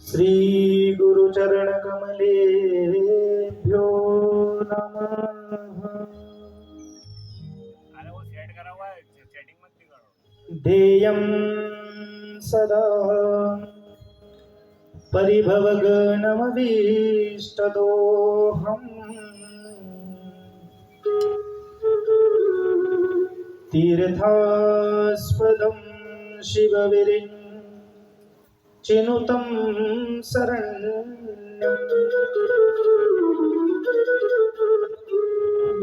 श्री गुरुचरण कमलेभ्यो नमः। ध्येयं सदा परिभवग्नमभीष्टदोहम् तीर्थास्पदं शिवविरिञ्चिनुतं शरण्यम्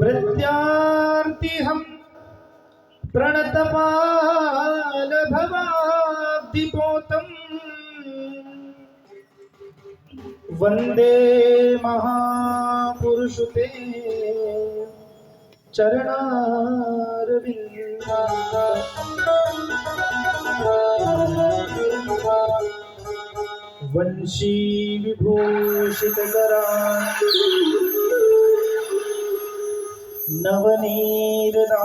भृत्यार्तिहं प्रणतपालभवाब्धिपोतम् वन्दे महापुरुषुते चरणारविन्दाः वंशी विभूषितकरान् नवनीरदाभान्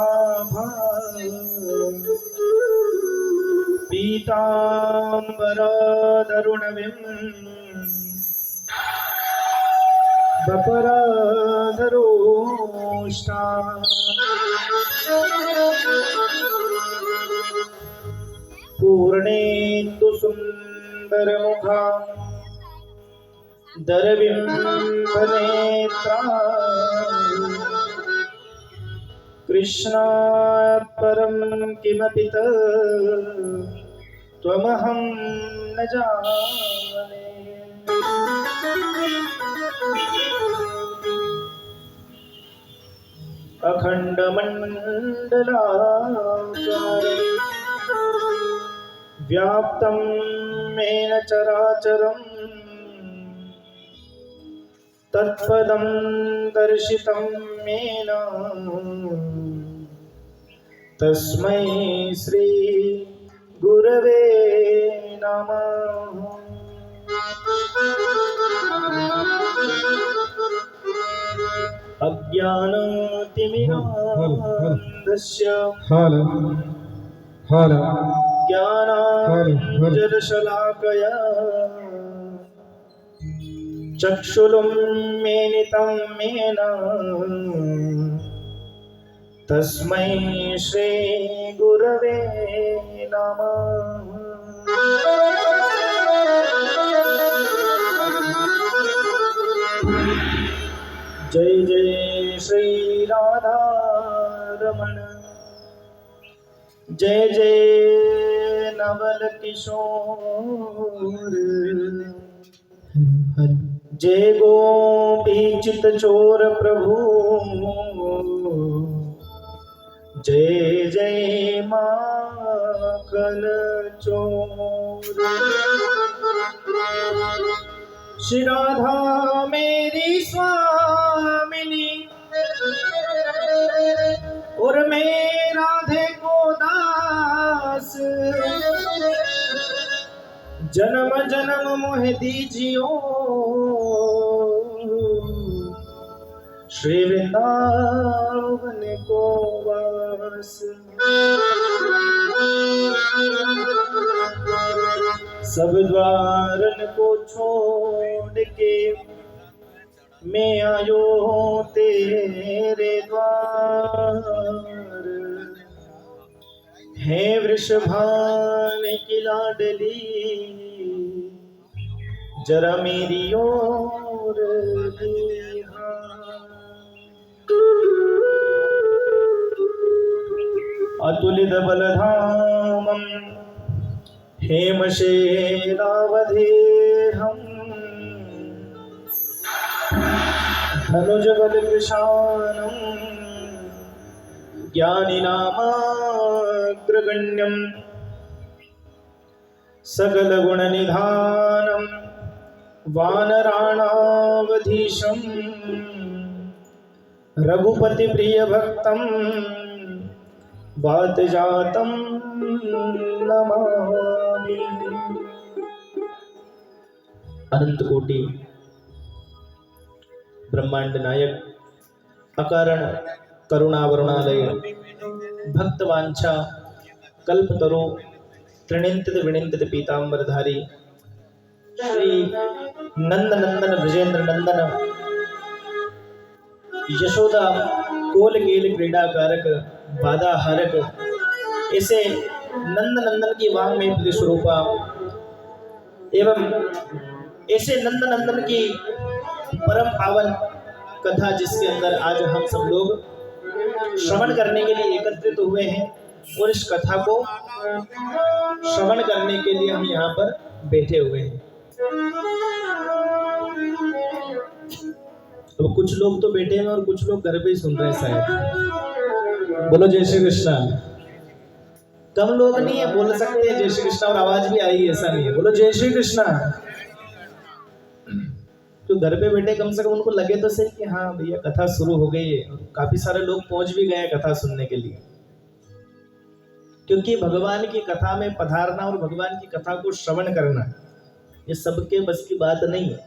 पीताम्बरधरुणविम् बपराधरोष्टा पूर्णेन्दु सुन्दरमुखा दरबिम्बनेत्रा कृष्णात् परं किमपि त्वमहं न जाने। अखण्डमण्डलाकारं व्याप्तं येन चराचरं तत्पदं दर्शितं येन तस्मै श्री गुरवे नमः। अज्ञानतिमिरान्धस्य ज्ञानाञ्जनशलाकया चक्षुरुन्मीलितं येन तस्मै श्री गुरवे नमः। जय जय श्री राधा रमण, जय जय नवल किशोर, जय गोपी चित चोर प्रभु, जय जय माखन चोर। श्री राधा मेरी स्वामिनी और मैं राधे को दास, जन्म जन्म मोह दीजियो श्री वृंदावन को वास। सब द्वारन को छोड़ के मैं आयो तेरे द्वार, है वृषभान की लाडली जरा मेरी ओर अतुलित बलधामं हेमशेलावधेहं धनुजबलकृशानं ज्ञानिनामाग्रगण्यं सकलगुणनिधानं वानराणावधीशं रघुपतिप्रियभक्तं वातजातं नमामि। अनंत कोटि ब्रह्मांड नायक अकारण करुणावरुणालय भक्तवांछा कल्पतरु त्रिणिंतित विणिंतित पीतांबरधारी श्री नंद नंदन ब्रजेंद्र नंदन यशोदा कोल गेल क्रीड़ा कारक बाधा हारक, ऐसे नंद नंदन की वांग में प्रतिस्वरूपा एवं ऐसे नंद नंदन की परम पावन कथा जिसके अंदर आज हम सब लोग श्रवण करने के लिए एकत्रित हुए हैं और इस कथा को श्रवण करने के लिए हम यहाँ पर बैठे हुए हैं। तो कुछ लोग तो बैठे हैं और कुछ लोग घर पे ही सुन रहे हैं शायद। बोलो जय श्री कृष्णा। कम लोग नहीं है बोल सकते हैं जय श्री कृष्णा और आवाज भी आई, ऐसा नहीं है। बोलो जय श्री कृष्णा। तो घर पे बैठे कम से कम उनको लगे तो सही कि हाँ भैया कथा शुरू हो गई है, और काफी सारे लोग पहुंच भी गए कथा सुनने के लिए। क्योंकि भगवान की कथा में पधारना और भगवान की कथा को श्रवण करना ये सबके बस की बात नहीं है।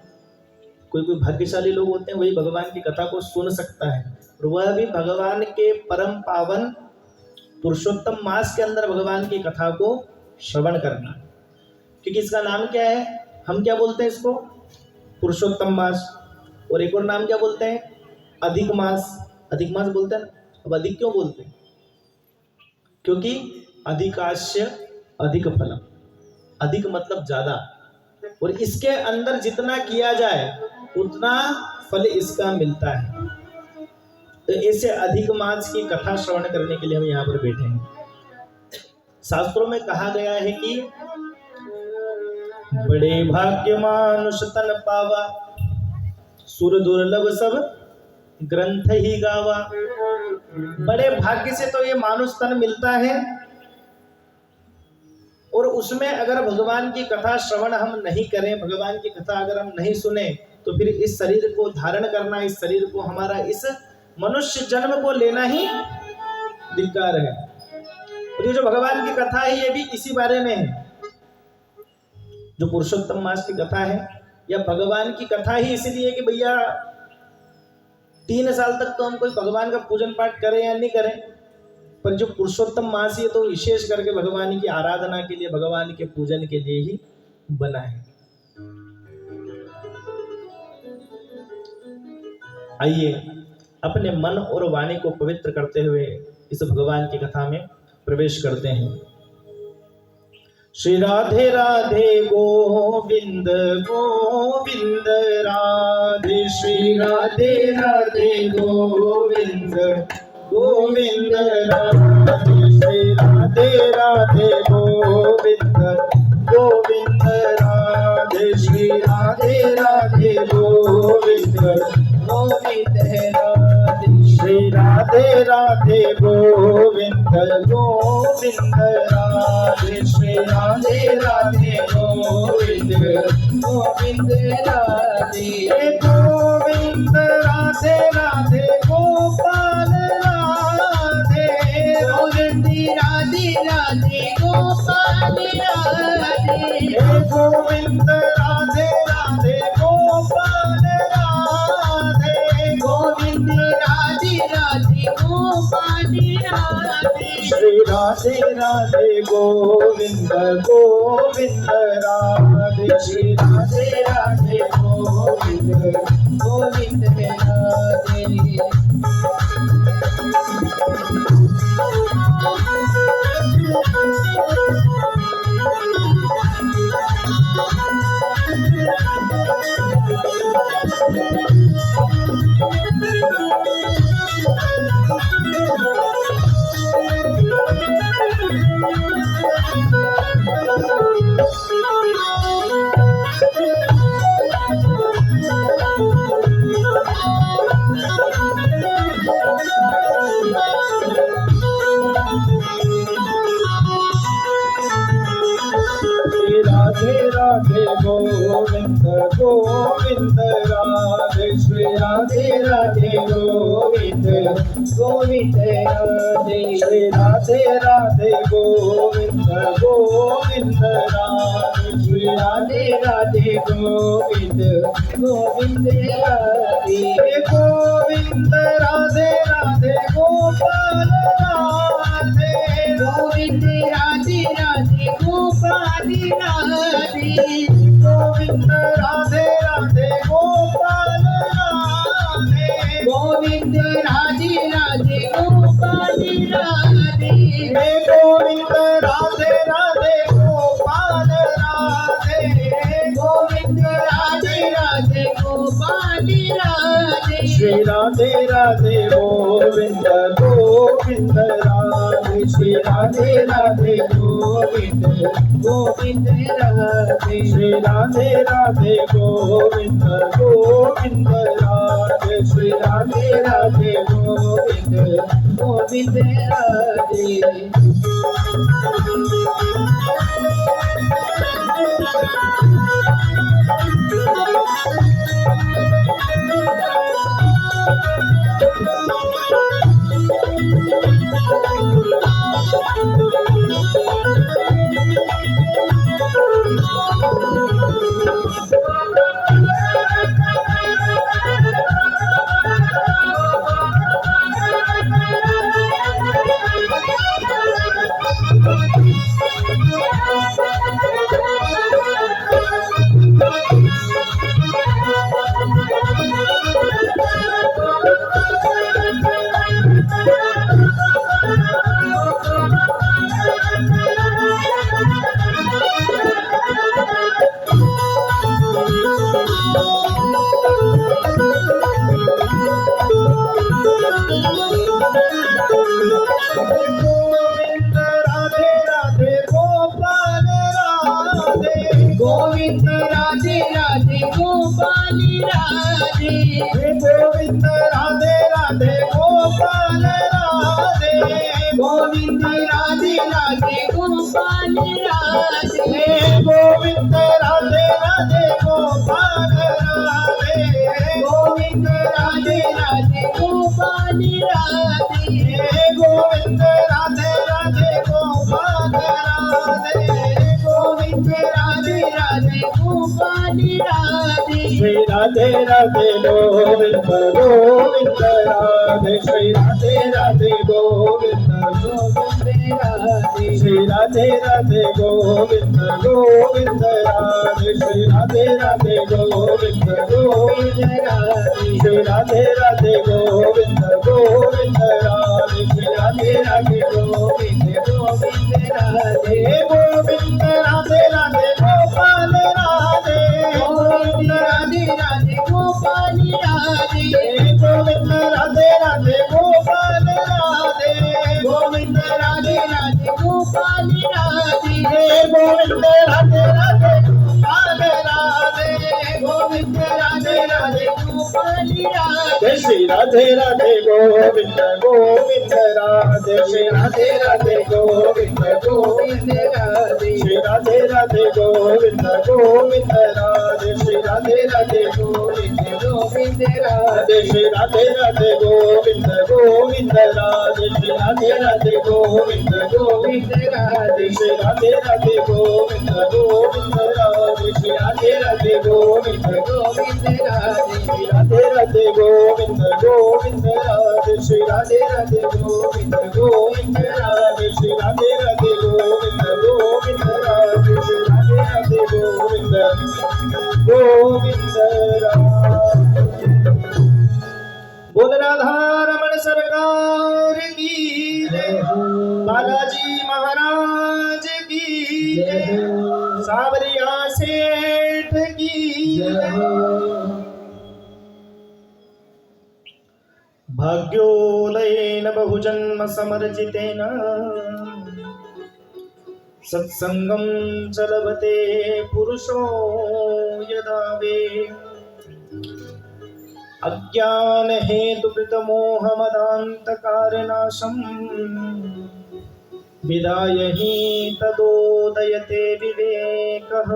कोई कोई भाग्यशाली लोग होते हैं वही भगवान की कथा को सुन सकता है, और वह भी भगवान के परम पावन पुरुषोत्तम मास के अंदर भगवान की कथा को श्रवण करना। क्योंकि इसका नाम क्या है, हम क्या बोलते हैं इसको, पुरुषोत्तम मास, और एक और नाम क्या बोलते हैं, अधिक मास। अधिक मास बोलते हैं ना। अब अधिक क्यों बोलते हैं, क्योंकि अधिकाश्य अधिक फलम, अधिक मतलब ज्यादा, और इसके अंदर जितना किया जाए उतना फल इसका मिलता है। तो ऐसे अधिक मास की कथा श्रवण करने के लिए हम यहाँ पर बैठे हैं। शास्त्रों में कहा गया है कि बड़े भाग्य मानुष तन पावा, सुर दुर्लभ सब ग्रंथ ही गावा। बड़े भाग्य से तो ये मानुष तन मिलता है, और उसमें अगर भगवान की कथा श्रवण हम नहीं करें, भगवान की कथा अगर हम नहीं सुने, तो फिर इस शरीर को धारण करना, इस शरीर को, हमारा इस मनुष्य जन्म को लेना ही धिक्कार है। और ये जो भगवान की कथा है ये भी इसी बारे में है। जो पुरुषोत्तम मास की कथा है या भगवान की कथा ही इसलिए कि भैया 3 साल तक तो हम कोई भगवान का पूजन पाठ करें या नहीं करें, पर जो पुरुषोत्तम मास है तो विशेष करके भगवान की आराधना के लिए, भगवान के पूजन के लिए ही बना है। आइए अपने मन और वाणी को पवित्र करते हुए इस भगवान की कथा में प्रवेश करते हैं। श्री राधे राधे गोविंद गोविंद राधे, श्री राधे राधे गोविंद गोविंद राधे, श्री राधे राधे गोविंद गोविंद राधे, श्री राधे राधे गोविंद गोविंद राधे, श्री राधे राधे गोविंद गोविंद राधे, श्री राधे राधे गोविंद गोविंद राधे। गोविंद राधे राधे गोपाल राधे, गोविंद राधे राधे गोपाल राधे, गोविंद राधे राधे गोपाल राधे, गोविंद राधे राधे गोपाल राधे, श्री राधे राधे गोविंद गोविंद राधे, श्री राधे राधे गोविंद गोविंद राधे। राधे राधे गोविंद गोविंद राधे, श्री राधे राधे गोविंद गोविंद राधे, श्री राधे राधे गोविंद गोविंद राधे, श्री राधे राधे गोविंद गोविंद राधे। गोविंद राधे राधे गोपाल राधे, गोविंद राधे राधे गोपाल राधे, गोविंद गोविंद राधे राधे गोपाल राधे गोविंद राधे राधे गोपाल राधे हे गोविंद राधे राधे गोपाल राधे गोविंद राधे राधे गोपाल राधे श्री राधे राधे गोविंद गोविंद राधे श्री राधे राधे गोविंद गोविंद राधे श्री राधे राधे गोविंद गोविंद राधे श्री राधे राधे गोविंद गोविंद राधे गोविंद राधे राधे गोपाल राधे गोविंद राधे राधे गोपाल राधे गोविंद राधे राधे गोपाल राधे गोविंद राधे राधे गोपाल राधे गोविंद राधे राधे गोपाल राधे गोविंद राधे राधे गोपाल राधे गोविंद राधे राधे गोपाल राधे गोविंद राधे राधे गोपाल राधे श्री राधे राधे गोविंद गोविंद राधे श्री राधे राधे गोविंद गोविंद राधे श्री राधे राधे गोविंद गोविंद राधे श्री राधे राधे गोविंद गोविंद राधे श्री राधे राधे गोविंद गोविंद राधे श्री राधे राधे गोविंद गोविंद राधे हे गोविंद राधे राधे गोपाल राधे गोविंद राधे राधे गोपाल राधे हे गोविंद राधे राधे गोपाल राधे गोविंद राधे राधे गोपाल राधे हे गोविंद राधे राधे गोपाल राधे गोविंद राधे राधे गोपाल राधे जय श्री राधे राधे गोविंद गोविंद राधे श्री राधे राधे गोविंद गोविंद राधे श्री राधे राधे गोविंद गोविंद राधे श्री राधे राधे गोविंद गोविंद राधे श्री राधे राधे गोविंद गोविंद राधे श्री राधे राधे गोविंद गोविंद राधे श्री राधे राधे गोविंद गोविंद राधे श्री राधे राधे गोविंद गोविंद राधे श्री राधे राधे गोविंद गोविंद राधे श्री राधे राधे गोविंद गोविंद राधे श्री राधे राधे गोविंद गोविंद राधे श्री राधे राधे गोविंद गोविंद राधे बोल राधा रमण सरकार की जय बालाजी महाराज की जय सावरिया सेठ की जय भाग्योदयेन बहुजन्म समर्जितेन सत्संगं च लभते पुरुषो यदा वे अज्ञान हेतुकृत मोहमदान्तकारनाशं विदाय हि तदोदयते विवेकः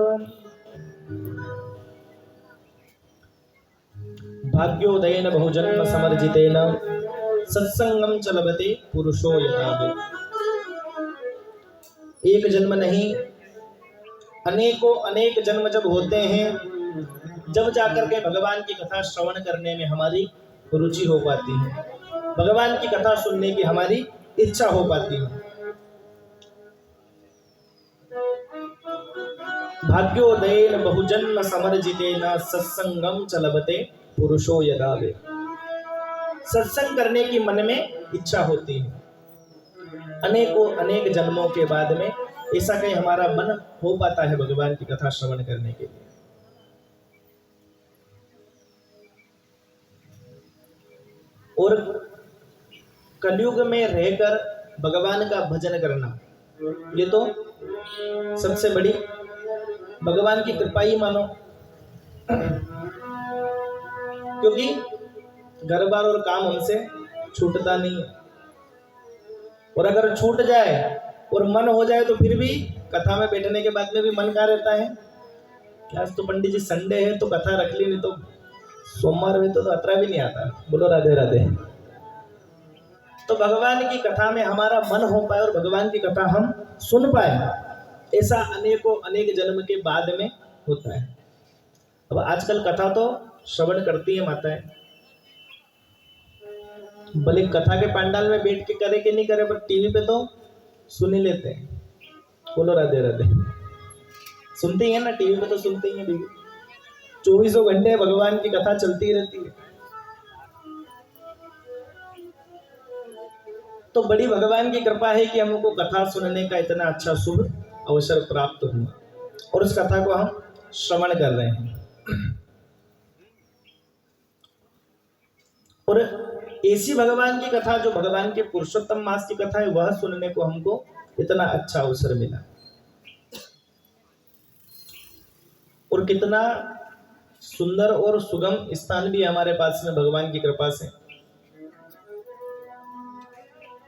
भाग्योदयेन बहुजन्म समर्जितेन सत्संगम च लभते पुरुषो यथा वे। एक जन्म नहीं अनेकों अनेक जन्म जब होते हैं, जब जाकर के भगवान की कथा श्रवण करने में हमारी रुचि हो पाती है, भगवान की कथा सुनने की हमारी इच्छा हो पाती है। भाग्योदयेन बहुजन्म समर्जितेन सत्संगम च लभते पुरुषो यदा वे। सत्संग करने की मन में इच्छा होती है, अनेक जन्मों के बाद में ऐसा कहीं हमारा मन हो पाता है भगवान की कथा श्रवण करने के लिए। और कलयुग में रहकर भगवान का भजन करना, ये तो सबसे बड़ी भगवान की कृपा ही मानो। क्योंकि घर बार और काम हमसे छूटता नहीं है, और अगर छूट जाए और मन हो जाए तो फिर भी कथा में बैठने के बाद में भी मन कहाँ रहता है कि आज तो पंडित जी संडे है तो कथा रख ली, नहीं तो सोमवार में तो अतरा भी नहीं आता। बोलो राधे राधे। तो भगवान की कथा में हमारा मन हो पाए और भगवान की कथा हम सुन पाए, ऐसा अनेक जन्म के बाद में होता है। अब आजकल कथा तो श्रवण करती है माताएं, भले कथा के पंडाल में बैठ के करे कि नहीं करे, पर टीवी पे तो सुन ही लेते हैं। बोलो राधे राधे। सुनते ही है ना, टीवी पे तो सुनते ही है, 24 घंटे भगवान की कथा चलती रहती है। तो बड़ी भगवान की कृपा है कि हमको कथा सुनने का इतना अच्छा शुभ अवसर प्राप्त हुआ और उस कथा को हम श्रवण कर रहे हैं। और ऐसी भगवान की कथा जो भगवान के पुरुषोत्तम मास की कथा है, वह सुनने को हमको इतना अच्छा अवसर मिला। और कितना सुंदर और सुगम स्थान भी हमारे पास में भगवान की कृपा से,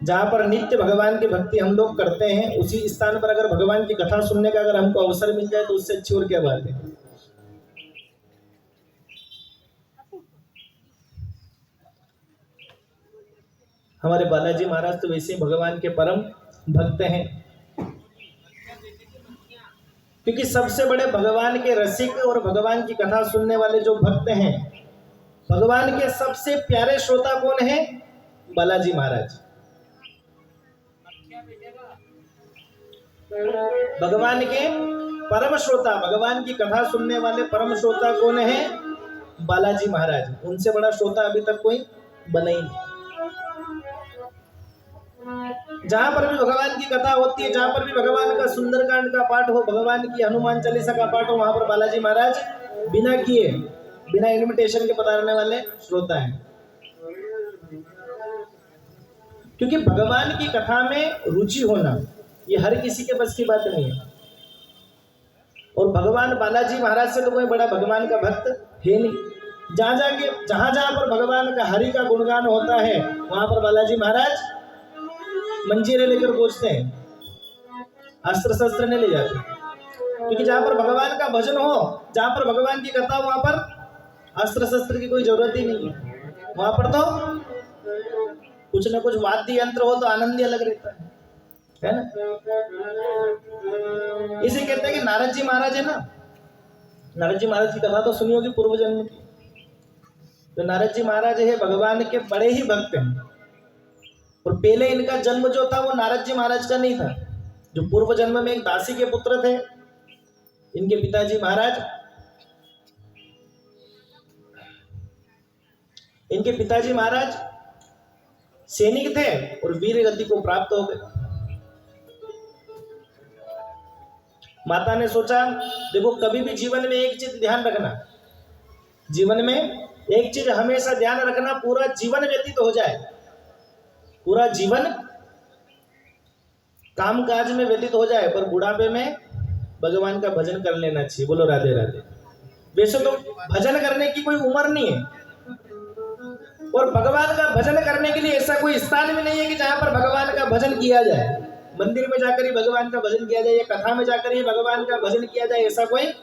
जहां पर नित्य भगवान की भक्ति हम लोग करते हैं, उसी स्थान पर अगर भगवान की कथा सुनने का अगर हमको अवसर मिल जाए तो उससे अच्छी और क्या बात है। हमारे बालाजी महाराज तो वैसे ही भगवान के परम भक्त हैं, क्योंकि सबसे बड़े भगवान के रसिक और भगवान की कथा सुनने वाले जो भक्त हैं, भगवान के सबसे प्यारे श्रोता कौन है? बालाजी महाराज। भगवान के परम श्रोता, भगवान की कथा सुनने वाले परम श्रोता कौन है? बालाजी महाराज। उनसे बड़ा श्रोता अभी तक कोई बना ही नहीं। जहां पर भी भगवान की कथा होती है, जहां पर भी भगवान का सुंदरकांड का पाठ हो, भगवान की हनुमान चालीसा का पाठ हो, वहां पर बालाजी महाराज बिना किए, बिना इनविटेशन के पधारने वाले श्रोता हैं। क्योंकि भगवान की कथा में रुचि होना ये हर किसी के बस की बात नहीं है। और भगवान बालाजी महाराज से तो कोई बड़ा भगवान का भक्त है नहीं। जहां जहां पर भगवान का हरि का गुणगान होता है, वहां पर बालाजी महाराज मंजीरे लेकर पहुंचते हैं, अस्त्र शस्त्र नहीं ले जाते। क्योंकि जहां पर भगवान का भजन हो, जहां पर भगवान की कथा, वहां पर अस्त्र शस्त्र की कोई जरूरत ही नहीं है। वहां पर तो कुछ न कुछ वाद्य यंत्र हो तो आनंद ही अलग रहता है ना। इसे कहते हैं कि नारद जी महाराज है ना, नारद जी महाराज की कथा तो सुनी होगी पूर्व जन्म की। तो नारद जी महाराज है भगवान के बड़े ही भक्त हैं, और पहले इनका जन्म जो था वो नारद जी महाराज का नहीं था। जो पूर्व जन्म में एक दासी के पुत्र थे, इनके पिताजी महाराज, इनके पिताजी महाराज सैनिक थे और वीर गति को प्राप्त हो गए। माता ने सोचा, देखो कभी भी जीवन में एक चीज ध्यान रखना, जीवन में एक चीज हमेशा ध्यान रखना, पूरा जीवन व्यतीत हो जाए, पूरा जीवन काम काज में व्यतीत हो जाए, पर बुढ़ापे में भगवान का भजन कर लेना चाहिए। बोलो राधे राधे। वैसे तो भजन करने की कोई उम्र नहीं है, और भगवान का भजन करने के लिए ऐसा कोई स्थान भी नहीं है कि जहां पर भगवान का भजन किया जाए। मंदिर में जाकर ही भगवान का भजन किया जाए या कथा में जाकर ही भगवान का भजन किया जाए, ऐसा कोई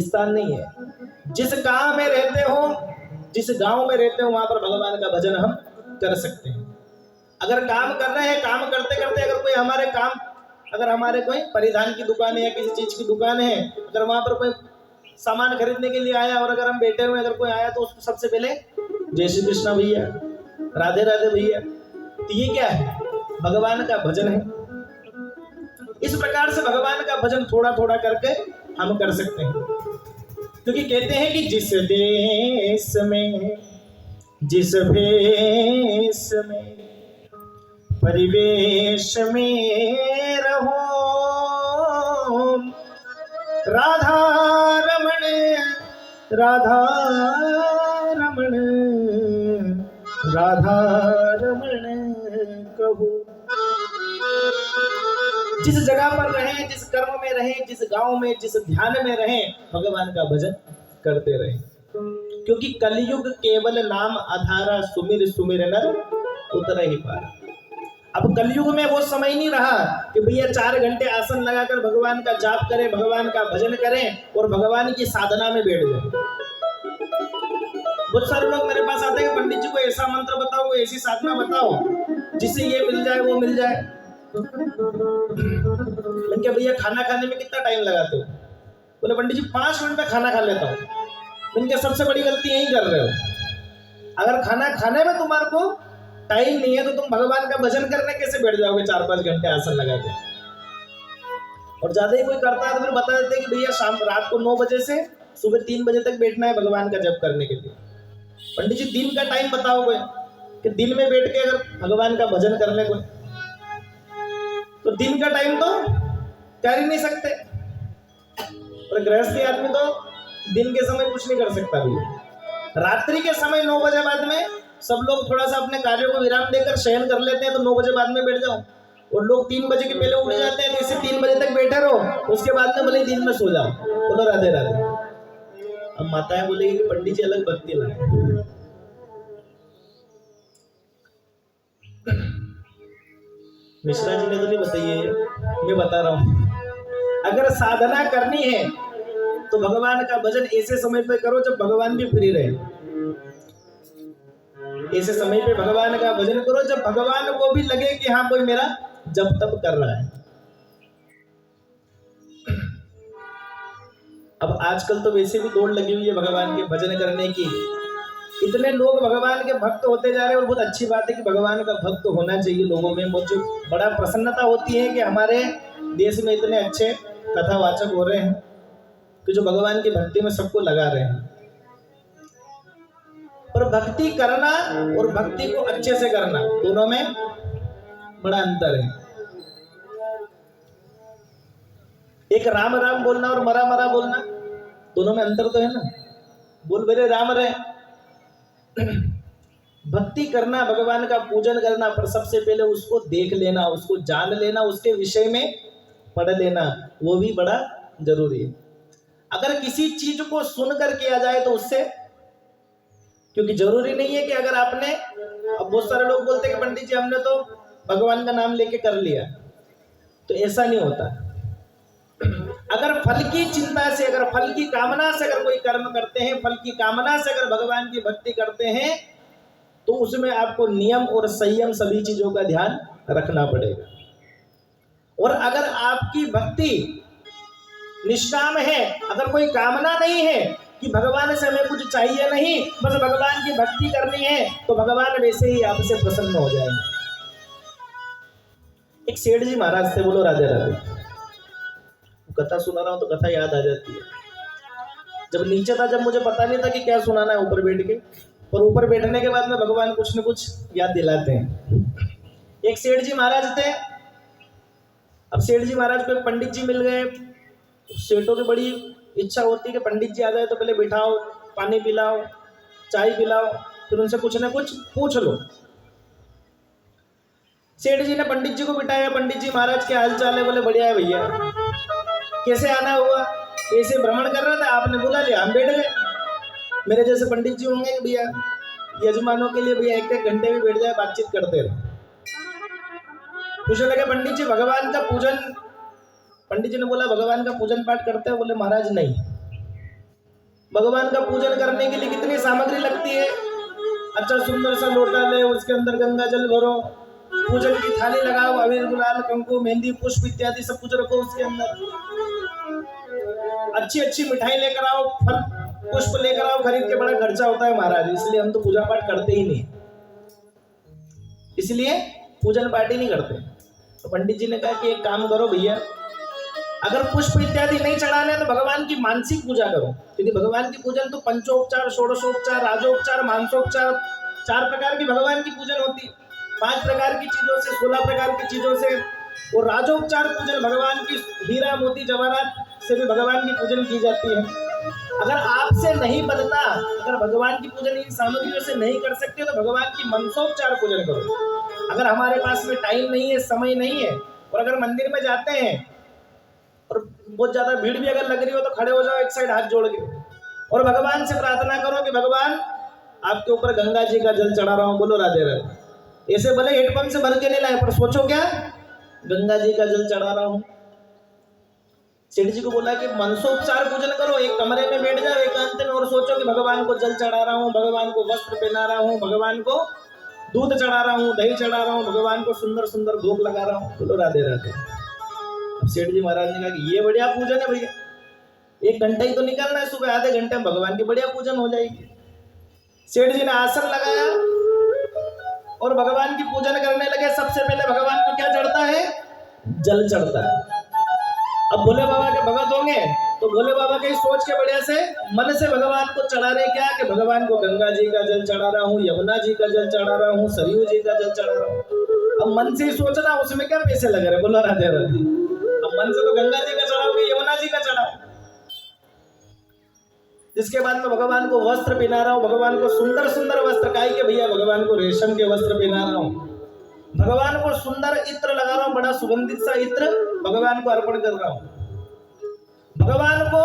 स्थान नहीं है। जिस गांव में रहते हो, जिस गांव में रहते हो, वहां पर भगवान का भजन हम कर सकते हैं। अगर काम कर रहे हैं, काम करते करते अगर कोई हमारे काम, अगर हमारे कोई परिधान की दुकान है या किसी चीज की दुकान है, अगर वहां पर कोई सामान खरीदने के लिए आया और अगर हम बैठे हुए अगर कोई आया तो उसको सबसे पहले जय श्री कृष्णा भैया, राधे राधे भैया। तो ये क्या है? भगवान का भजन है। इस प्रकार से भगवान का भजन थोड़ा थोड़ा करके हम कर सकते हैं। क्योंकि कहते हैं कि जिस देश में, जिस भेष में, परिवेश में रहो, राधा रमण, राधा रमण, राधा रमण कहो। जिस जगह पर रहें, जिस कर्म में रहें, जिस गांव में, जिस ध्यान में रहें, भगवान का भजन करते रहें। क्योंकि कलयुग केवल नाम आधारा, सुमिर सुमिर नर उतर ही पारा। अब कलयुग में वो समय नहीं रहा कि भैया 4 घंटे आसन लगाकर भगवान का जाप करें, भगवान का भजन करें और भगवान की साधना में बैठ जाए। बहुत सारे लोग मेरे पास आते हैं कि पंडित जी को ऐसा मंत्र बताओ, कोई ऐसी साधना बताओ जिससे ये मिल जाए वो मिल जाए। मैंने भैया खाना खाने में कितना टाइम लगाते हो? बोले पंडित जी 5 मिनट में खाना खा लेता हूँ। मैंने सबसे बड़ी गलती यही कर रहे हो। अगर खाना खाने में तुम्हारे को टाइम नहीं है तो तुम भगवान का भजन करने कैसे बैठ जाओगे 4-5 घंटे आसन लगा के? और ज्यादा ही कोई करता है तो फिर बता देते कि भैया शाम रात को 9 बजे से सुबह 3 बजे तक बैठना है भगवान का जप करने के लिए। पंडित जी दिन का टाइम बताओ कोई कि दिन में बैठ के अगर भगवान का भजन करने को, तो दिन का टाइम तो कर ही नहीं सकते। और गृहस्थी आदमी तो दिन के समय कुछ नहीं कर सकता भैया। रात्रि के समय 9 बजे बाद में सब लोग थोड़ा सा अपने कार्यों को विराम देकर शयन कर लेते हैं, तो 9 बजे बाद में बैठ जाओ। और लोग 3 बजे के पहले उठ जाते हैं, तो इससे 3 बजे तक बैठे रहो, उसके बाद में भले दिन में सो जाओ। बोलो राधे राधे। अब माताएं बोलेगी कि पंडित जी अलग भक्ति लाए। मिश्रा जी ने तो नहीं बताइए, मैं बता रहा हूं। अगर साधना करनी है तो भगवान का भजन ऐसे समय पे करो जब भगवान भी फ्री रहे। ऐसे समय पे भगवान का भजन करो जब भगवान को भी लगे कि हाँ कोई मेरा जप तप कर रहा है। अब आजकल तो वैसे भी दौड़ लगी हुई है भगवान के भजन करने की। इतने लोग भगवान के भक्त होते जा रहे हैं और बहुत अच्छी बात है कि भगवान का भक्त होना चाहिए लोगों में। मुझे बड़ा प्रसन्नता होती है कि हमारे देश में इतने अच्छे कथावाचक हो रहे हैं कि जो भगवान की भक्ति में सबको लगा रहे हैं। पर भक्ति करना और भक्ति को अच्छे से करना दोनों में बड़ा अंतर है। एक राम राम बोलना और मरा मरा बोलना, दोनों में अंतर तो है ना। बोल मेरे राम रहे। भक्ति करना, भगवान का पूजन करना, पर सबसे पहले उसको देख लेना, उसको जान लेना, उसके विषय में पढ़ लेना, वो भी बड़ा जरूरी है। अगर किसी चीज को सुन कर किया जाए तो उससे, क्योंकि जरूरी नहीं है कि अगर आपने, अब बहुत सारे लोग बोलते हैं कि पंडित जी हमने तो भगवान का नाम लेके कर लिया, तो ऐसा नहीं होता। अगर फल की चिंता से, अगर फल की कामना से अगर कोई कर्म करते हैं, फल की कामना से अगर भगवान की भक्ति करते हैं, तो उसमें आपको नियम और संयम सभी चीजों का ध्यान रखना पड़ेगा। और अगर आपकी भक्ति निष्काम है, अगर कोई कामना नहीं है कि भगवान से हमें कुछ चाहिए नहीं, बस भगवान की भक्ति करनी है, तो भगवान वैसे ही आपसे प्रसन्न हो जाएंगे। एक सेठ जी महाराज थे, बोलो राधे राधे। कथा सुना रहा हूं तो कथा याद आ जाती है। जब नीचे था, जब मुझे पता नहीं था कि क्या सुनाना है ऊपर बैठ के, पर ऊपर बैठने के बाद में भगवान कुछ न कुछ याद दिलाते हैं। एक सेठ जी महाराज थे। अब सेठ जी महाराज को एक पंडित जी मिल गए। सेठों की बड़ी इच्छा होती है कि पंडित जी आ जाए तो पहले बिठाओ, पानी पिलाओ, चाय पिलाओ, फिर उनसे कुछ न कुछ पूछ लो। सेठ जी ने पंडित जी को बिठाया। पंडित जी महाराज के हाल चाल है? बोले बढ़िया है भैया। कैसे आना हुआ? ऐसे भ्रमण कर रहे थे, आपने बुला लिया, हम बैठ गए। मेरे जैसे पंडित जी होंगे कि भैया यजमानों के लिए भैया 1-1 घंटे में बैठ जाए, बातचीत करते रहे। पूछने लगे पंडित जी भगवान का पूजन, पंडित जी ने बोला भगवान का पूजन पाठ करते हैं? बोले महाराज नहीं। भगवान का पूजन करने के लिए कितनी सामग्री लगती है? अच्छा सुंदर सा लोटा ले, उसके अंदर गंगा जल भरो, पूजन की थाली लगाओ, अबीर गुलाल कंकु मेहंदी पुष्प इत्यादि सब कुछ रखो उसके अंदर। अच्छी अच्छी मिठाई लेकर आओ, फल पुष्प लेकर आओ, खरीद के। बड़ा खर्चा होता है महाराज, इसलिए हम तो पूजा पाठ करते ही नहीं, इसलिए पूजन पाठ ही नहीं करते। तो पंडित जी ने कहा कि एक काम करो भैया, अगर पुष्प इत्यादि नहीं चढ़ाने तो भगवान की मानसिक पूजा करो, क्योंकि भगवान की पूजन तो पंचोपचार, षोडशोपचार, राजोपचार, मानसोपचार, 4 प्रकार की भगवान की पूजन होती है। 5 प्रकार की चीजों से, 16 प्रकार की चीजों से। और राजोपचार पूजन भगवान की हीरा मोती जवाहरात से भी भगवान की पूजन की जाती है। अगर आपसे नहीं बनता, अगर भगवान की पूजन इन सामग्रियों से नहीं कर सकते तो भगवान की मनसोपचार पूजन करो। अगर हमारे पास में टाइम नहीं है, समय नहीं है, और अगर मंदिर में जाते हैं और बहुत ज्यादा भीड़ भी अगर लग रही हो तो खड़े हो जाओ एक साइड हाथ जोड़ के और भगवान से प्रार्थना करो कि भगवान आपके ऊपर गंगा जी का जल चढ़ा रहा हूँ, बोलो राधे राधे। ऐसे भले हेडपंप से भर के नहीं लाए, पर सोचो क्या, गंगा जी का जल चढ़ा रहा हूँ। सेठ जी को बोला कि मनसोपचार पूजन करो, एक कमरे में बैठ जाओ एकांत में और सोचो कि भगवान को जल चढ़ा रहा हूँ, भगवान को वस्त्र पहना रहा हूँ, भगवान को दूध चढ़ा रहा हूँ, दही चढ़ा रहा हूँ, भगवान को सुंदर सुंदर भोग लगा रहा हूँ, बोलो राधे राधे। अब सेठ जी महाराज ने कहा कि ये बढ़िया पूजन है भैया, 1 घंटा ही तो निकलना है, सुबह आधे घंटे में भगवान की बढ़िया पूजन हो जाएगी। सेठ जी ने आसन लगाया और भगवान की पूजन करने लगे। सबसे पहले भगवान को क्या चढ़ता है? जल चढ़ता है। अब भोले बाबा के भगत होंगे तो भोले बाबा के सोच के बढ़िया से मन से भगवान को चढ़ा रहे क्या, कि भगवान को गंगा जी का जल चढ़ा रहा हूँ, यमुना जी का जल चढ़ा रहा हूँ, सरयू जी का जल चढ़ा रहा हूँ। अब मन से ही सोचना, उसमें क्या पैसे लग रहे, बोलो राधे राधे। अब मन से तो गंगा जी का चढ़ाओगे, यमुना जी का चढ़ाओ। जिसके बाद में भगवान को वस्त्र पहना रहा हूँ, भगवान को सुंदर सुंदर वस्त्र, काहे के भैया भगवान को रेशम के वस्त्र पहना रहा हूँ, भगवान को सुंदर इत्र लगा रहा हूँ, बड़ा सुगंधित सा इत्र भगवान को अर्पण कर रहा हूँ, भगवान को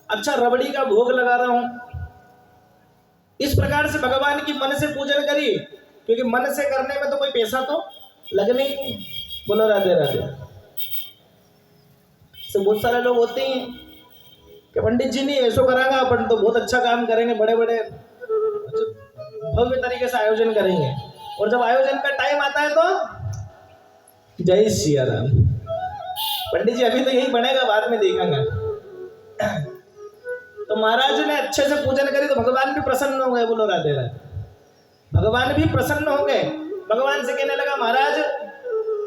अच्छा रबड़ी का भोग लगा रहा हूँ। इस प्रकार से भगवान की मन से पूजन करी, क्योंकि मन से करने में तो कोई पैसा तो लगने ही नहीं, बोलो राधे राधे। से बहुत सारे लोग होते हैं कि पंडित जी नहीं ऐसा करांगा, अपन तो बहुत अच्छा काम करेंगे, बड़े बड़े भव्य तरीके से आयोजन करेंगे, और जब आयोजन का टाइम आता है तो जय सिया राम, पंडित जी अभी तो यही बनेगा, बाद में देखेंगे। तो महाराज ने अच्छे से पूजन करी तो भगवान भी प्रसन्न हो गए, बोलो राधे राधे। भगवान भी प्रसन्न हो गए, भगवान से कहने लगा महाराज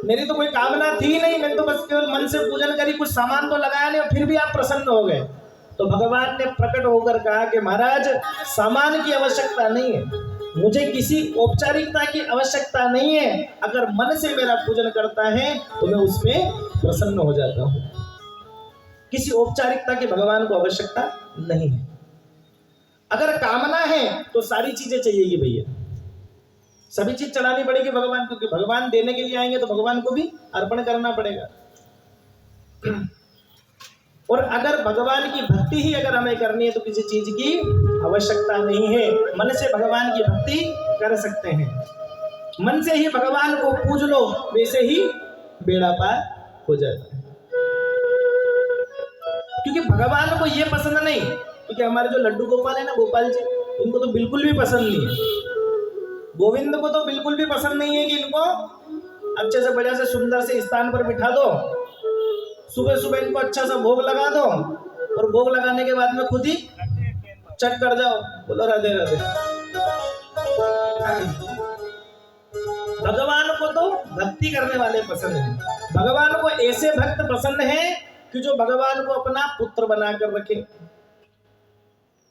मेरी तो कोई कामना थी नहीं, मैंने तो बस केवल मन से पूजन करी, कुछ सामान तो लगाया नहीं और फिर भी आप प्रसन्न हो गए। तो भगवान ने प्रकट होकर कहा कि महाराज सामान की आवश्यकता नहीं है, मुझे किसी औपचारिकता की आवश्यकता नहीं है, अगर मन से मेरा पूजन करता है तो मैं उसमें प्रसन्न हो जाता हूँ। किसी औपचारिकता की भगवान को आवश्यकता नहीं है। अगर कामना है तो सारी चीजें चाहिएगी भैया, सभी चीज चढ़ानी पड़ेगी भगवान को, क्योंकि भगवान देने के लिए आएंगे तो भगवान को भी अर्पण करना पड़ेगा। और अगर भगवान की भक्ति ही अगर हमें करनी है तो किसी चीज की आवश्यकता नहीं है, मन से भगवान की भक्ति कर सकते हैं। मन से ही भगवान को पूज लो, वैसे ही बेड़ा पार हो जाता है। क्योंकि भगवान को ये पसंद नहीं, क्योंकि हमारे जो लड्डू गोपाल है ना, गोपाल जी, इनको तो बिल्कुल भी पसंद नहीं है, गोविंद को तो बिल्कुल भी पसंद नहीं है कि इनको अच्छे से बढ़िया से सुंदर से स्थान पर बिठा दो, सुबह सुबह इनको अच्छा सा भोग लगा दो और भोग लगाने के बाद में खुद ही चट कर जाओ, बोलो राधे राधे। भगवान को तो भक्ति करने वाले पसंद है, भगवान को ऐसे भक्त पसंद है कि जो भगवान को अपना पुत्र बनाकर रखे,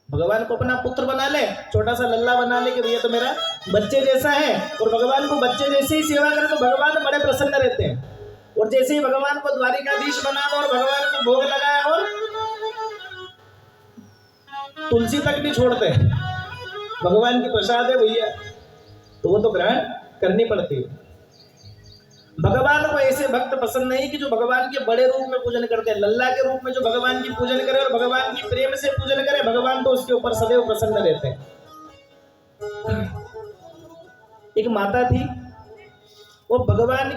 भगवान को अपना पुत्र बना ले, छोटा सा लल्ला बना ले कि भैया तो मेरा बच्चे जैसा है, और भगवान को बच्चे जैसे ही सेवा करे तो भगवान बड़े प्रसन्न रहते हैं। और जैसे ही भगवान को द्वारिकाधीश बना दो और भगवान को भोग लगाया और तुलसी तक नहीं छोड़ते, भगवान की प्रसाद है भैया, तो वो तो ग्रहण करनी पड़ती है। भगवान को ऐसे भक्त पसंद नहीं कि जो भगवान के बड़े रूप में पूजन करते हैं, लल्ला के रूप में जो भगवान की पूजन करे और भगवान की प्रेम से पूजन करे, भगवान तो उसके ऊपर सदैव प्रसन्न रहते हैं। एक माता थी, वो भगवान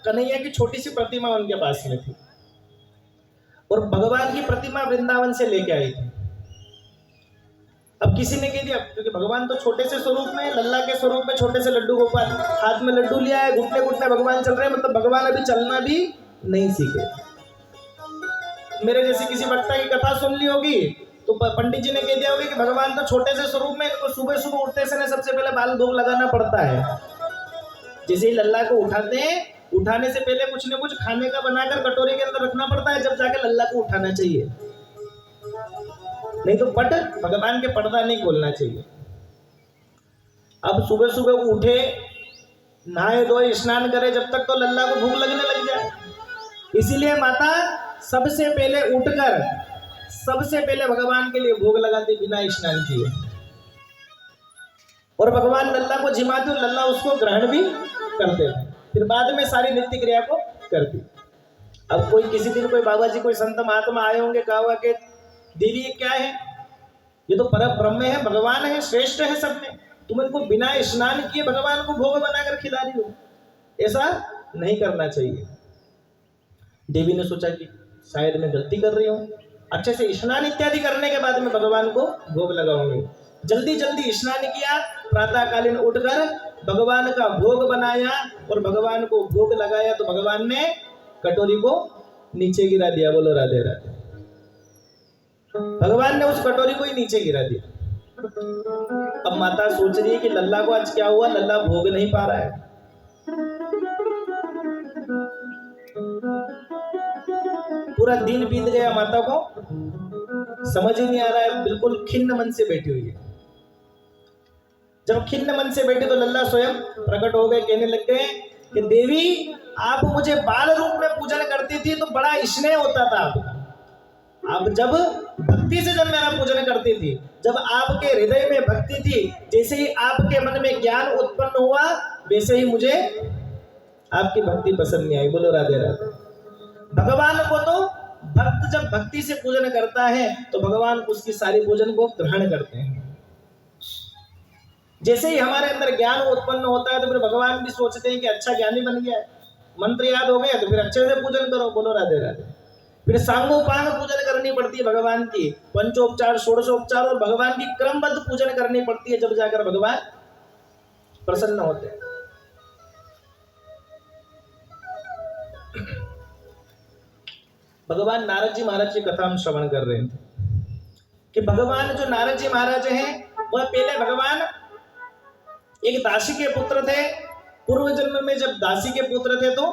कन्हैया की छोटी सी प्रतिमा उनके पास में थी, और भगवान की प्रतिमा वृंदावन से लेके आई थी। अब किसी ने कह दिया, क्योंकि भगवान तो छोटे से स्वरूप में, लल्ला के स्वरूप में छोटे से लड्डू गोपाल, हाथ में लड्डू लिया है, घुटने घुटने भगवान चल रहे हैं, मतलब भगवान अभी चलना भी नहीं सीखे। मेरे जैसे किसी वक्ता की कथा सुन ली होगी तो पंडित जी ने कह दिया होगा कि भगवान तो छोटे से स्वरूप में, इनको सुबह सुबह उठते समय सबसे पहले बाल भोग लगाना पड़ता है। जैसे ही लल्ला को उठाते हैं उठाने से पहले कुछ न कुछ खाने का बनाकर कटोरे के अंदर रखना पड़ता है, जब जाकर लल्ला को उठाना चाहिए। नहीं तो पट भगवान के पर्दा नहीं खोलना चाहिए। अब सुबह सुबह उठे, नहाए धोए, स्नान करे, जब तक तो लल्ला को भूख लगने लग जाए। इसीलिए माता सबसे पहले उठकर सबसे पहले भगवान के लिए भोग लगाती बिना स्नान किए, और भगवान लल्ला को जिमाते और लल्ला उसको ग्रहण भी करते थे, फिर बाद में सारी नित्य क्रिया को करती। अब कोई किसी दिन कोई बाबा जी कोई संत महात्मा आए होंगे, कहा हुआ कि देवी ये क्या है, ये तो परम ब्रह्म है, भगवान है, श्रेष्ठ है सब में, तुम इनको बिना स्नान किए भगवान को भोग बनाकर खिला रही हो, ऐसा नहीं करना चाहिए। देवी ने सोचा कि शायद मैं गलती कर रही हूँ, अच्छे से स्नान इत्यादि करने के बाद में भगवान को भोग लगाऊंगी। जल्दी जल्दी स्नान किया, प्रातःकालीन उठकर भगवान का भोग बनाया और भगवान को भोग लगाया, तो भगवान ने कटोरी को नीचे गिरा दिया। बोलो राधे राधे। भगवान ने उस कटोरी को ही नीचे गिरा दिया। अब माता सोच रही है कि लल्ला को आज क्या हुआ, लल्ला भोग नहीं पा रहा है। पूरा दिन बीत गया, माता को समझ ही नहीं आ रहा है, बिल्कुल खिन्न मन से बैठी हुई है। जब खिन्न मन से बैठे तो लल्ला स्वयं प्रकट हो गए, कहने लग गए कि देवी आप मुझे बाल रूप में पूजन करती थी तो बड़ा स्नेह होता था आपका। आप जब भक्ति से जब मेरा पूजन करती थी, जब आपके हृदय में भक्ति थी, जैसे ही आपके मन में ज्ञान उत्पन्न हुआ वैसे ही मुझे आपकी भक्ति पसंद नहीं आई। बोलो राधे राधे। भगवान को तो भक्त जब भक्ति से पूजन करता है तो भगवान उसकी सारी पूजन को ग्रहण करते हैं। जैसे ही हमारे अंदर ज्ञान उत्पन्न होता है तो फिर भगवान भी सोचते हैं कि अच्छा ज्ञानी बन गया है, मंत्र याद हो गया तो फिर अच्छे से पूजन करो। बोलो राधे राधे। फिर सांगोपांग पूजन करनी पड़ती है भगवान की, पंचोपचार षोडशोपचार और भगवान की क्रमबद्ध पूजन करनी पड़ती है, जब जाकर भगवान प्रसन्न होते हैं। भगवान नारद जी महाराज की कथा हम श्रवण कर रहे हैं कि भगवान जो नारद जी महाराज हैं वह पहले भगवान एक दासी के पुत्र थे। पूर्व जन्म में जब दासी के पुत्र थे तो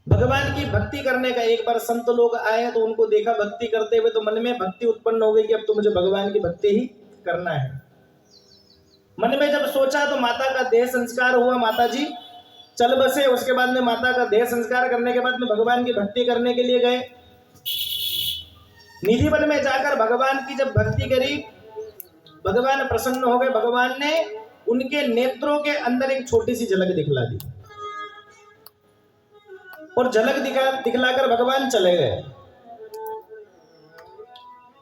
भगवान की भक्ति करने का एक बार संत लोग आए तो उनको देखा भक्ति करते हुए, तो मन में भक्ति उत्पन्न हो गई कि अब तो मुझे भगवान की भक्ति ही करना है। मन में जब सोचा तो माता का देह संस्कार हुआ, माता जी चल बसे। उसके बाद में माता का देह संस्कार करने के बाद में भगवान की भक्ति करने के लिए गए। निधि वन में जाकर भगवान की जब भक्ति करी, भगवान प्रसन्न हो गए। भगवान ने उनके नेत्रों के अंदर एक छोटी सी झलक दिखला दी और झलक दिखलाकर भगवान चले गए।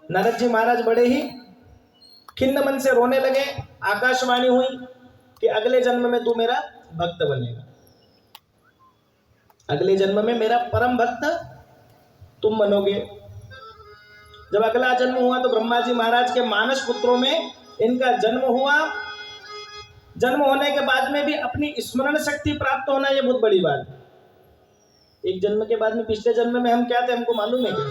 नारद जी महाराज बड़े ही खिन्न मन से रोने लगे। आकाशवाणी हुई कि अगले जन्म में तू मेरा भक्त बनेगा, अगले जन्म में मेरा परम भक्त तुम बनोगे। जब अगला जन्म हुआ तो ब्रह्मा जी महाराज के मानस पुत्रों में इनका जन्म हुआ। जन्म होने के बाद में भी अपनी स्मरण शक्ति प्राप्त होना ये बहुत बड़ी बात है। एक जन्म के बाद में पिछले जन्म में हम क्या थे हमको मालूम है क्या?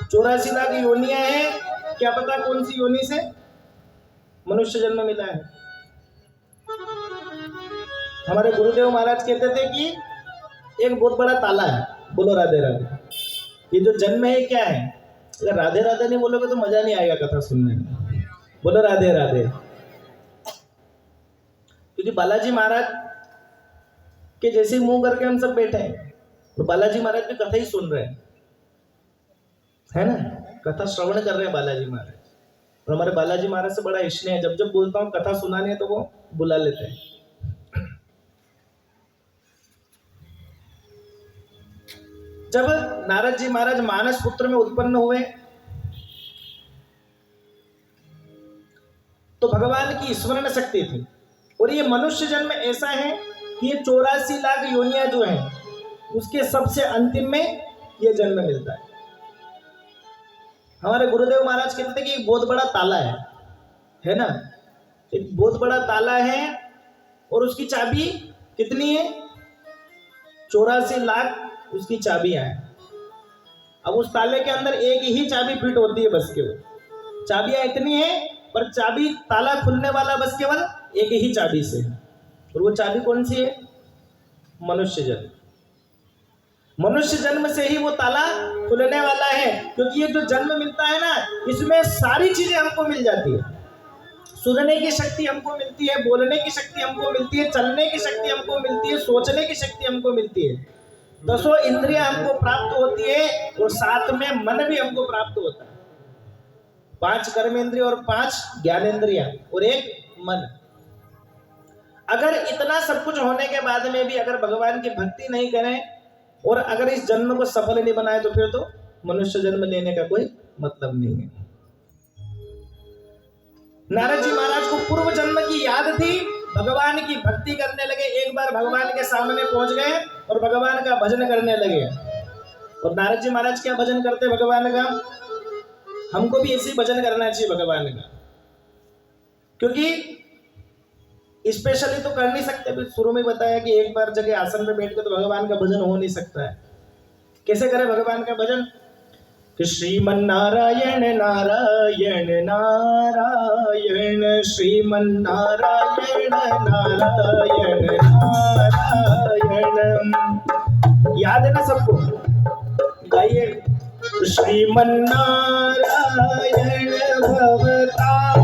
84 लाख योनियां हैं, क्या पता कौन सी योनि से मनुष्य जन्म मिला है। हमारे गुरुदेव महाराज कहते थे कि एक बहुत बड़ा ताला है। बोलो राधे राधे। ये जो जन्म है क्या है? अगर राधे राधे नहीं बोलोगे तो मजा नहीं आएगा कथा सुनने में। बोलो राधे राधे। क्योंकि बालाजी महाराज के जैसे मुंह करके हम सब बैठे हैं तो बालाजी महाराज की कथा ही सुन रहे हैं, है ना, कथा श्रवण कर रहे हैं बालाजी महाराज। और हमारे बालाजी महाराज से बड़ा स्नेह है, जब जब बोलता हूँ कथा सुनानी है तो वो बुला लेते हैं। जब नारद जी महाराज मानस पुत्र में उत्पन्न हुए तो भगवान की स्मरण शक्ति थी। और ये मनुष्य जन्म ऐसा है कि ये 84 लाख योनियां जो हैं उसके सबसे अंतिम में ये जन्म मिलता है। हमारे गुरुदेव महाराज कहते थे कि एक बहुत बड़ा ताला है ना, एक बहुत बड़ा ताला है और उसकी चाबी कितनी है? 84 लाख उसकी चाबियां हैं। अब उस ताले के अंदर एक ही चाबी फिट होती है बस केवल। चाबियां इतनी हैं पर चाबी ताला खुलने वाला बस केवल एक ही चाबी से। और वो चाबी कौन सी है? मनुष्य जन्म। मनुष्य जन्म से ही वो ताला खुलने वाला है, क्योंकि ये जो जन्म मिलता है ना, इसमें सारी चीजें हमको मिल जाती है। सुनने की शक्ति हमको मिलती है, बोलने की शक्ति हमको मिलती है, चलने की शक्ति हमको मिलती है, सोचने की शक्ति हमको मिलती है। 10 इंद्रियां हमको प्राप्त होती है और साथ में मन भी हमको प्राप्त होता है। 5 कर्मेंद्रिय और 5 ज्ञानेंद्रियां और 1 मन। अगर इतना सब कुछ होने के बाद में भी अगर भगवान की भक्ति नहीं करें और अगर इस जन्म को सफल नहीं बनाए, तो फिर तो मनुष्य जन्म लेने का कोई मतलब नहीं है। नारद जी महाराज को पूर्व जन्म की याद थी, भगवान की भक्ति करने लगे। एक बार भगवान के सामने पहुंच गए और भगवान का भजन करने लगे। और नारद जी महाराज क्या भजन करते भगवान का? हमको भी ऐसे ही भजन करना चाहिए भगवान का, क्योंकि स्पेशली तो कर नहीं सकते। शुरू में बताया कि एक बार जगह आसन पे बैठ के तो भगवान का भजन हो नहीं सकता है। कैसे करें भगवान का भजन? कि श्रीमन नारायण नारायण नारायण, श्रीमन नारायण नारायण नारायण। याद है ना सबको? गाइए। श्रीमन नारायण भवतारायण,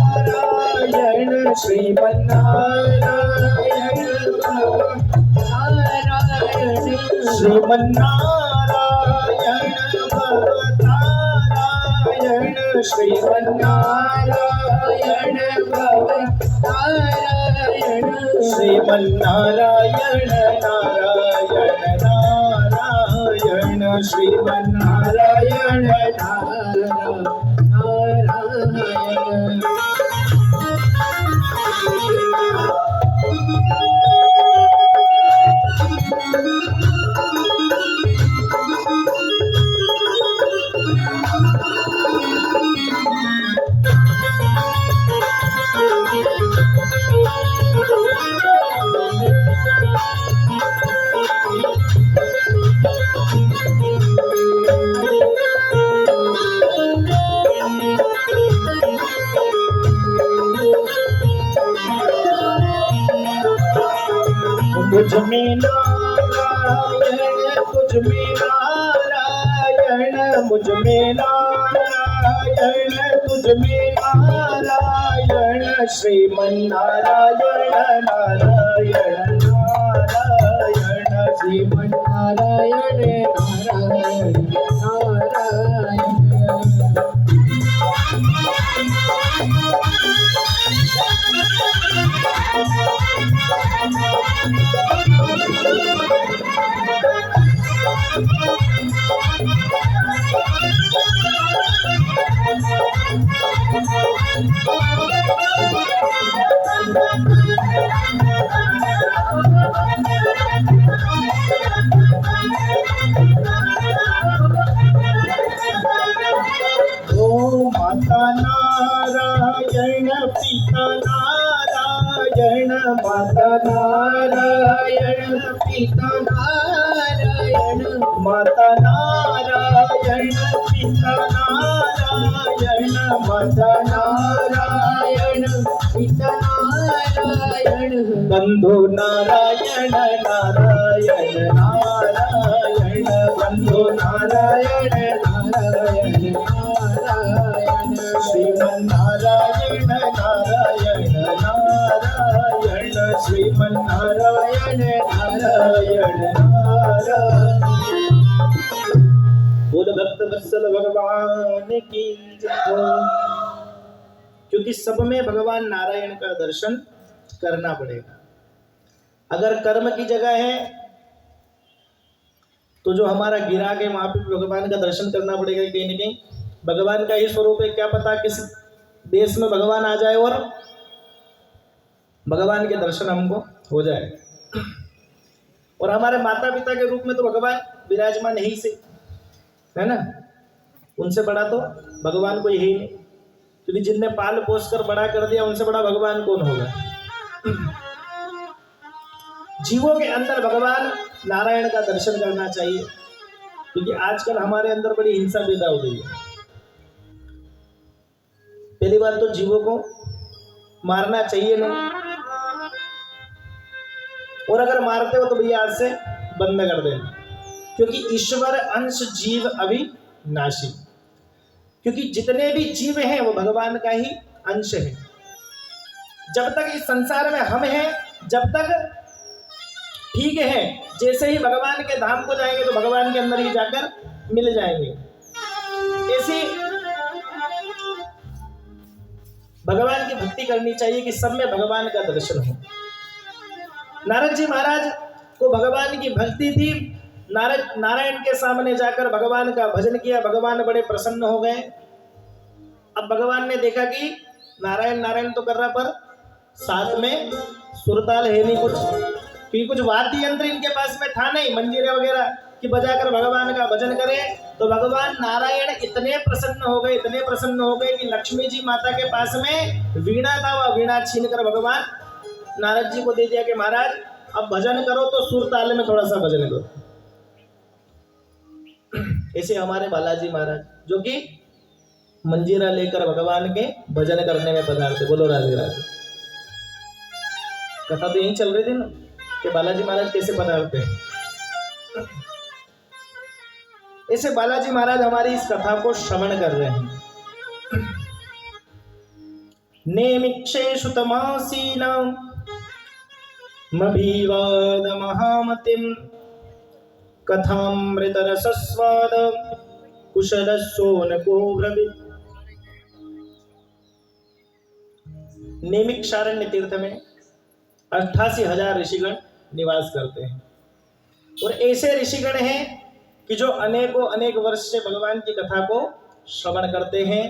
श्रीमन नारायण भवतारायण, श्रीमन नारायण भवतारायण, श्रीमन नारायण भवतारायण, श्रीमन नारायण नारायण नारायण, श्रीमन नारायण नारायण। तुझ में नारायण, तुझ में नारायण, मुझ में नारायण, तुझ में नारायण, श्रीमन नारायण नारायण नारायण, श्रीमन नारायण नारायण नारायण। माता नारायण पिता नारायण, माता नारायण पिता नारायण, माता नारायण पिता नारायण, माता नारायण पिता नारायण, बंधु नारायण नारायण नारायण, बंधु नारायण नारायण नारायण, श्रीमन नारायण नारायण नारायण, श्रीमन नारायण नारायण नारायण। बोल भक्त वत्सल भगवान की जय। क्योंकि सब में भगवान नारायण का दर्शन करना पड़ेगा। अगर कर्म की जगह है तो जो हमारा गिरा के वहां पे भगवान का दर्शन करना पड़ेगा कहीं न कहीं। भगवान का ही स्वरूप है, क्या पता किस देश में भगवान आ जाए और भगवान के दर्शन हमको हो जाए। और हमारे माता पिता के रूप में तो भगवान विराजमान ही से है ना, उनसे बड़ा तो भगवान कोई है ही नहीं। क्योंकि जिनने पाल पोस कर बड़ा कर दिया उनसे बड़ा भगवान कौन होगा। जीवों के अंदर भगवान नारायण का दर्शन करना चाहिए, क्योंकि आजकल हमारे अंदर बड़ी हिंसा पैदा हो गई है। पहली बात तो जीवों को मारना चाहिए नहीं, और अगर मारते हो तो भैया आज से बंद कर देना, क्योंकि ईश्वर अंश जीव अविनाशी, क्योंकि जितने भी जीव हैं वो भगवान का ही अंश है। जब तक इस संसार में हम हैं, जब तक ठीक है, जैसे ही भगवान के धाम को जाएंगे तो भगवान के अंदर ही जाकर मिल जाएंगे। ऐसी भगवान की भक्ति करनी चाहिए कि सब में भगवान का दर्शन हो। नारद जी महाराज को भगवान की भक्ति थी। नारायण के सामने जाकर भगवान का भजन किया, भगवान बड़े प्रसन्न हो गए। अब भगवान ने देखा कि नारायण नारायण तो कर रहा, पर साथ में सुरताल है नहीं कुछ, क्योंकि कुछ वाद्य यंत्र इनके पास में था नहीं, मंजीरे वगैरह कि बजाकर भगवान का भजन करें। तो भगवान नारायण इतने प्रसन्न हो गए, इतने प्रसन्न हो गए कि लक्ष्मी जी माता के पास में वीणा था, वह वीणा छीन कर भगवान नारद जी को दे दिया कि महाराज अब भजन करो तो सुर ताल में थोड़ा सा भजन करो। ऐसे हमारे बालाजी महाराज जो कि मंजीरा लेकर भगवान के भजन करने में पधारते। बोलो राधे राधे। कथा तो यही चल रही थी ना कि बालाजी महाराज कैसे पधारते हैं। ऐसे बालाजी महाराज हमारी इस कथा को श्रवण कर रहे हैं। नेमिक्षेषु तमासीनां मभीवाद महामतिम कथामृतरसस्वाद कुशलस्सोनको ब्रवीत्। नेमिक्षारण्य तीर्थ में 88,000 ऋषिगण निवास करते हैं, और ऐसे ऋषिगण हैं कि जो अनेकों अनेक वर्ष से भगवान की कथा को श्रवण करते हैं,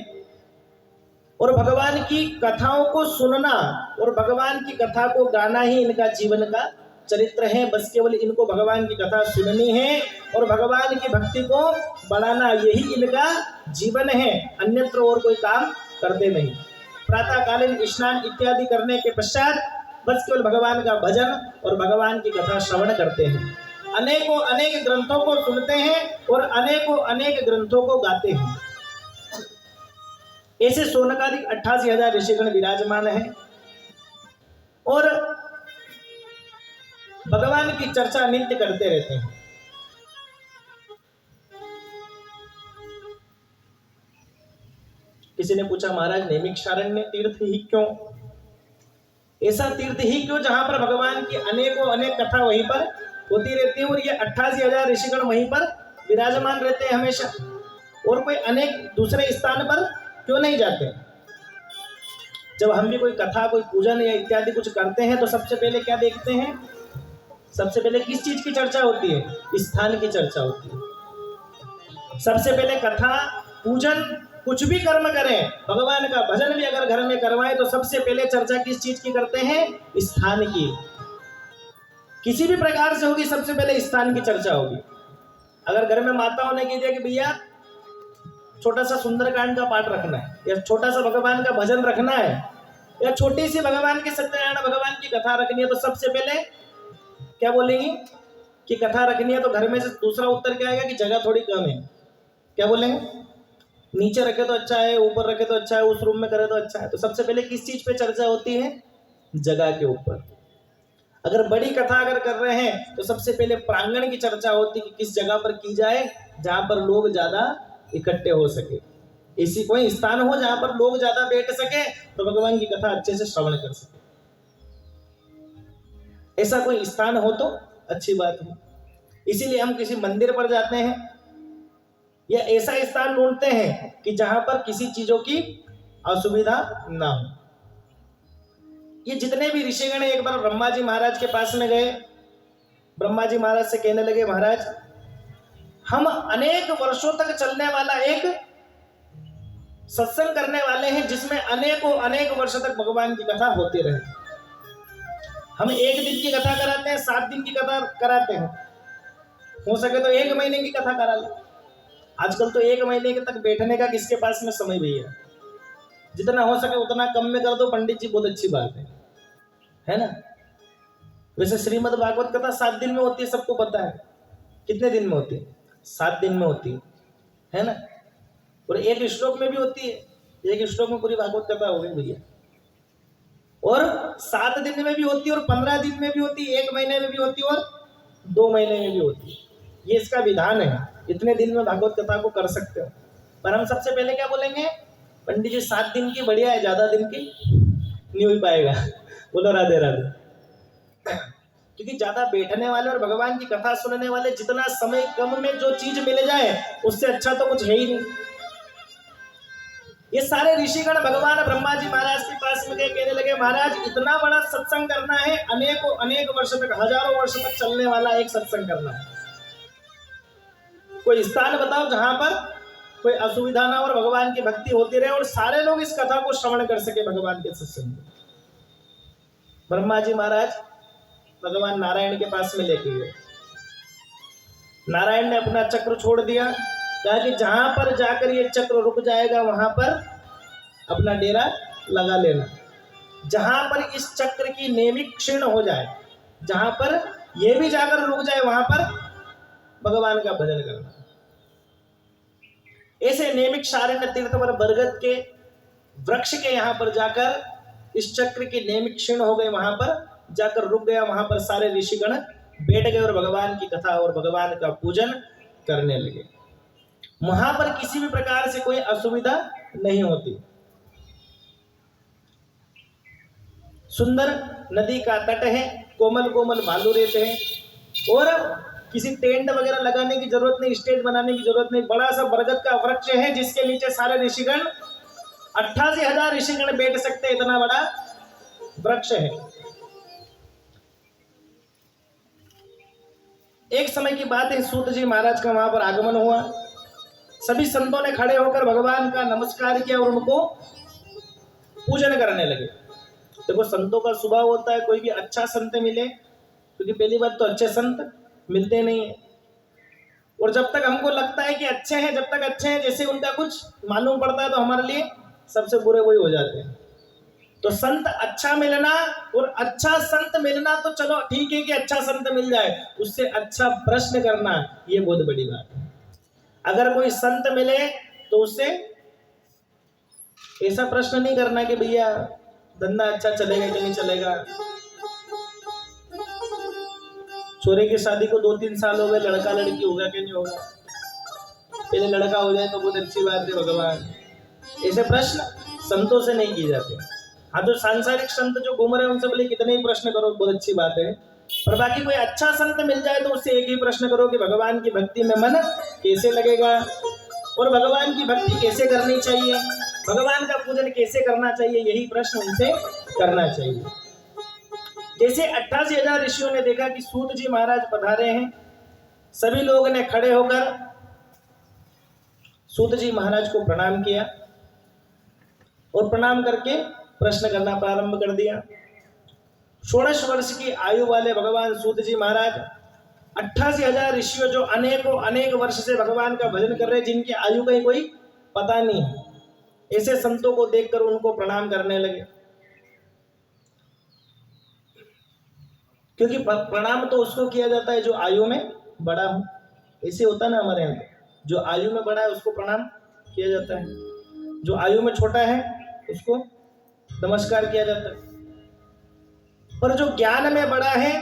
और भगवान की कथाओं को सुनना और भगवान की कथा को गाना ही इनका जीवन का चरित्र है। बस केवल इनको भगवान की कथा सुननी है और भगवान की भक्ति को बढ़ाना, यही इनका जीवन है, अन्यत्र और कोई काम करते नहीं। प्रातःकालीन स्नान इत्यादि करने के पश्चात बस केवल भगवान का भजन और भगवान की कथा श्रवण करते हैं। अनेकों अनेक ग्रंथों को सुनते हैं और अनेकों अनेक ग्रंथों को गाते हैं। ऐसे सोनकादिक 88,000 ऋषिगण विराजमान हैं और भगवान की चर्चा नित्य करते रहते हैं। किसी ने पूछा महाराज नैमिषारण्य तीर्थ ही क्यों, ऐसा तीर्थ ही क्यों जहां पर भगवान की अनेकों अनेक कथा वहीं पर होती रहती है और ये 88,000 ऋषिगण वहीं पर विराजमान रहते हैं हमेशा, और कोई अनेक दूसरे स्थान पर क्यों नहीं जाते। जब हम भी कोई कथा, कोई पूजन या इत्यादि कुछ करते हैं तो सबसे पहले क्या देखते हैं, सबसे पहले किस चीज की चर्चा होती है, स्थान की चर्चा होती है। सबसे पहले कथा, पूजन, कुछ भी कर्म करें, भगवान का भजन भी अगर घर में करवाएं तो सबसे पहले चर्चा किस चीज की करते हैं, स्थान की। किसी भी प्रकार से होगी, सबसे पहले स्थान की चर्चा होगी। अगर घर में माताओं ने कह दिया कि भैया छोटा सा सुंदरकांड का पाठ रखना है, या छोटा सा भगवान का भजन रखना है, या छोटी सी भगवान की सत्यनारायण भगवान की कथा रखनी है, तो सबसे पहले क्या बोलेंगी कि कथा रखनी है। तो घर में से दूसरा उत्तर क्या आएगा कि जगह थोड़ी कम है। क्या बोलेंगे, नीचे रखे तो अच्छा है, ऊपर रखे तो अच्छा है, उस रूम में करे तो अच्छा है। तो सबसे पहले किस चीज पे चर्चा होती है, जगह के ऊपर। अगर बड़ी कथा अगर कर रहे हैं तो सबसे पहले प्रांगण की चर्चा होती है कि किस जगह पर की जाए जहां पर लोग ज्यादा इकट्ठे हो सके, ऐसी कोई स्थान हो जहां पर लोग ज्यादा बैठ सके तो भगवान की कथा अच्छे से श्रवण कर सके। ऐसा कोई स्थान हो तो अच्छी बात है। इसीलिए हम किसी मंदिर पर जाते हैं या ऐसा स्थान ढूंढते हैं कि जहां पर किसी चीजों की असुविधा ना हो। ये जितने भी ऋषिगण एक बार ब्रह्मा जी महाराज के पास में गए, ब्रह्मा जी महाराज से कहने लगे महाराज हम अनेक वर्षों तक चलने वाला एक सत्संग करने वाले हैं जिसमें अनेकों अनेक वर्ष तक भगवान की कथा होती रहे। हम 1 दिन की कथा कराते हैं, 7 दिन की कथा कराते हैं, हो सके तो 1 महीने की कथा करा ले। आजकल तो 1 महीने के तक बैठने का किसके पास में समय भैया, जितना हो सके उतना कम में कर दो पंडित जी, बहुत अच्छी बात है ना। वैसे श्रीमद् भागवत कथा 7 दिन में होती है, सबको पता है। कितने दिन में होती है, 7 दिन में होती है ना। और 1 श्लोक में भी होती है, 1 श्लोक में पूरी भागवत कथा हो गई भैया। और 7 दिन में भी होती है और 15 दिन में भी होती है, 1 महीने में भी होती है और 2 महीने में भी होती है। ये इसका विधान है। इतने दिन में भागवत कथा को कर सकते हो। पर हम सबसे पहले क्या बोलेंगे, पंडित जी 7 दिन की बढ़िया है, ज्यादा दिन की नहीं हो पाएगा। बोलो राधे राधे। क्योंकि ज्यादा बैठने वाले और भगवान की कथा सुनने वाले, जितना समय कम में जो चीज मिल जाए उससे अच्छा तो कुछ है ही नहीं। ये सारे ऋषिगण भगवान ब्रह्मा जी महाराज के पास में गए, कहने लगे महाराज इतना बड़ा सत्संग करना है, अनेक वर्ष तक, हजारों वर्ष तक चलने वाला एक सत्संग करना है। कोई स्थान बताओ जहां पर कोई असुविधा ना और भगवान की भक्ति होती रहे और सारे लोग इस कथा को श्रवण कर सके भगवान के सत्संग में। ब्रह्मा जी महाराज भगवान नारायण के पास में लेके गए। नारायण ने अपना चक्र छोड़ दिया, कहा कि जहां पर जाकर ये चक्र रुक जाएगा वहां पर अपना डेरा लगा लेना। जहां पर इस चक्र की नेमी क्षीण हो जाए, जहां पर ये भी जाकर रुक जाए, वहां पर भगवान का भजन करना। ऐसे नेमिक शारण्य तीर्थ पर बरगद के वृक्ष के यहां पर जाकर इस चक्र की नेमिक क्षीण हो गए, वहां पर जाकर रुक गया। वहां पर सारे ऋषिगण बैठ गए और भगवान की कथा और भगवान का पूजन करने लगे। वहां पर किसी भी प्रकार से कोई असुविधा नहीं होती। सुंदर नदी का तट है, कोमल कोमल बालू रहते हैं और किसी टेंट वगैरह लगाने की जरूरत नहीं, स्टेज बनाने की जरूरत नहीं। बड़ा सा बरगद का वृक्ष है जिसके नीचे सारे ऋषिगण 88,000 ऋषिगण बैठ सकते, इतना बड़ा वृक्ष है। एक समय की बात है, सूत जी महाराज का वहां पर आगमन हुआ। सभी संतों ने खड़े होकर भगवान का नमस्कार किया और उनको पूजन करने लगे। देखो संतों का स्वभाव होता है, कोई भी अच्छा संत मिले, क्योंकि पहली बात तो अच्छे संत मिलते नहीं है, और जब तक हमको लगता है कि अच्छे हैं, जब तक अच्छे हैं, जैसे उनका कुछ मालूम पड़ता है तो हमारे लिए सबसे बुरे वही हो जाते हैं। तो संत अच्छा मिलना और अच्छा संत मिलना तो चलो ठीक है कि अच्छा संत मिल जाए, उससे अच्छा प्रश्न करना ये बहुत बड़ी बात है। अगर कोई संत मिले तो उससे ऐसा प्रश्न नहीं करना कि भैया धंधा अच्छा चलेगा कि नहीं चलेगा। छोरे की शादी को 2-3 साल हो गए, लड़का लड़की होगा कि नहीं होगा, पहले लड़का हो जाए तो बहुत अच्छी बात है भगवान। ऐसे प्रश्न संतों से नहीं किए जाते। हाँ, जो सांसारिक संत जो घूम रहे हैं उनसे बोले कितने ही प्रश्न करो, बहुत अच्छी बात है, पर बाकी कोई अच्छा संत मिल जाए तो उससे एक ही प्रश्न करो कि भगवान की भक्ति में मन कैसे लगेगा और भगवान की भक्ति कैसे करनी चाहिए, भगवान का पूजन कैसे करना चाहिए, यही प्रश्न उनसे करना चाहिए। जैसे 88,000 ऋषियों ने देखा कि सूत जी महाराज पधारे हैं, सभी लोगों ने खड़े होकर सूत जी महाराज को प्रणाम किया और प्रणाम करके प्रश्न करना प्रारंभ कर दिया। 16 वर्ष की आयु वाले भगवान सूत जी महाराज 88,000 ऋषियों जो अनेक वर्ष से भगवान का भजन कर रहे, जिनकी आयु का कोई पता नहीं, ऐसे संतों को देखकर उनको प्रणाम करने लगे। क्योंकि प्रणाम तो उसको किया जाता है जो आयु में बड़ा हो, ऐसे होता ना हमारे यहाँ, जो आयु में बड़ा है उसको प्रणाम किया जाता है, जो आयु में छोटा है उसको नमस्कार किया जाता है। पर जो ज्ञान में बड़ा है,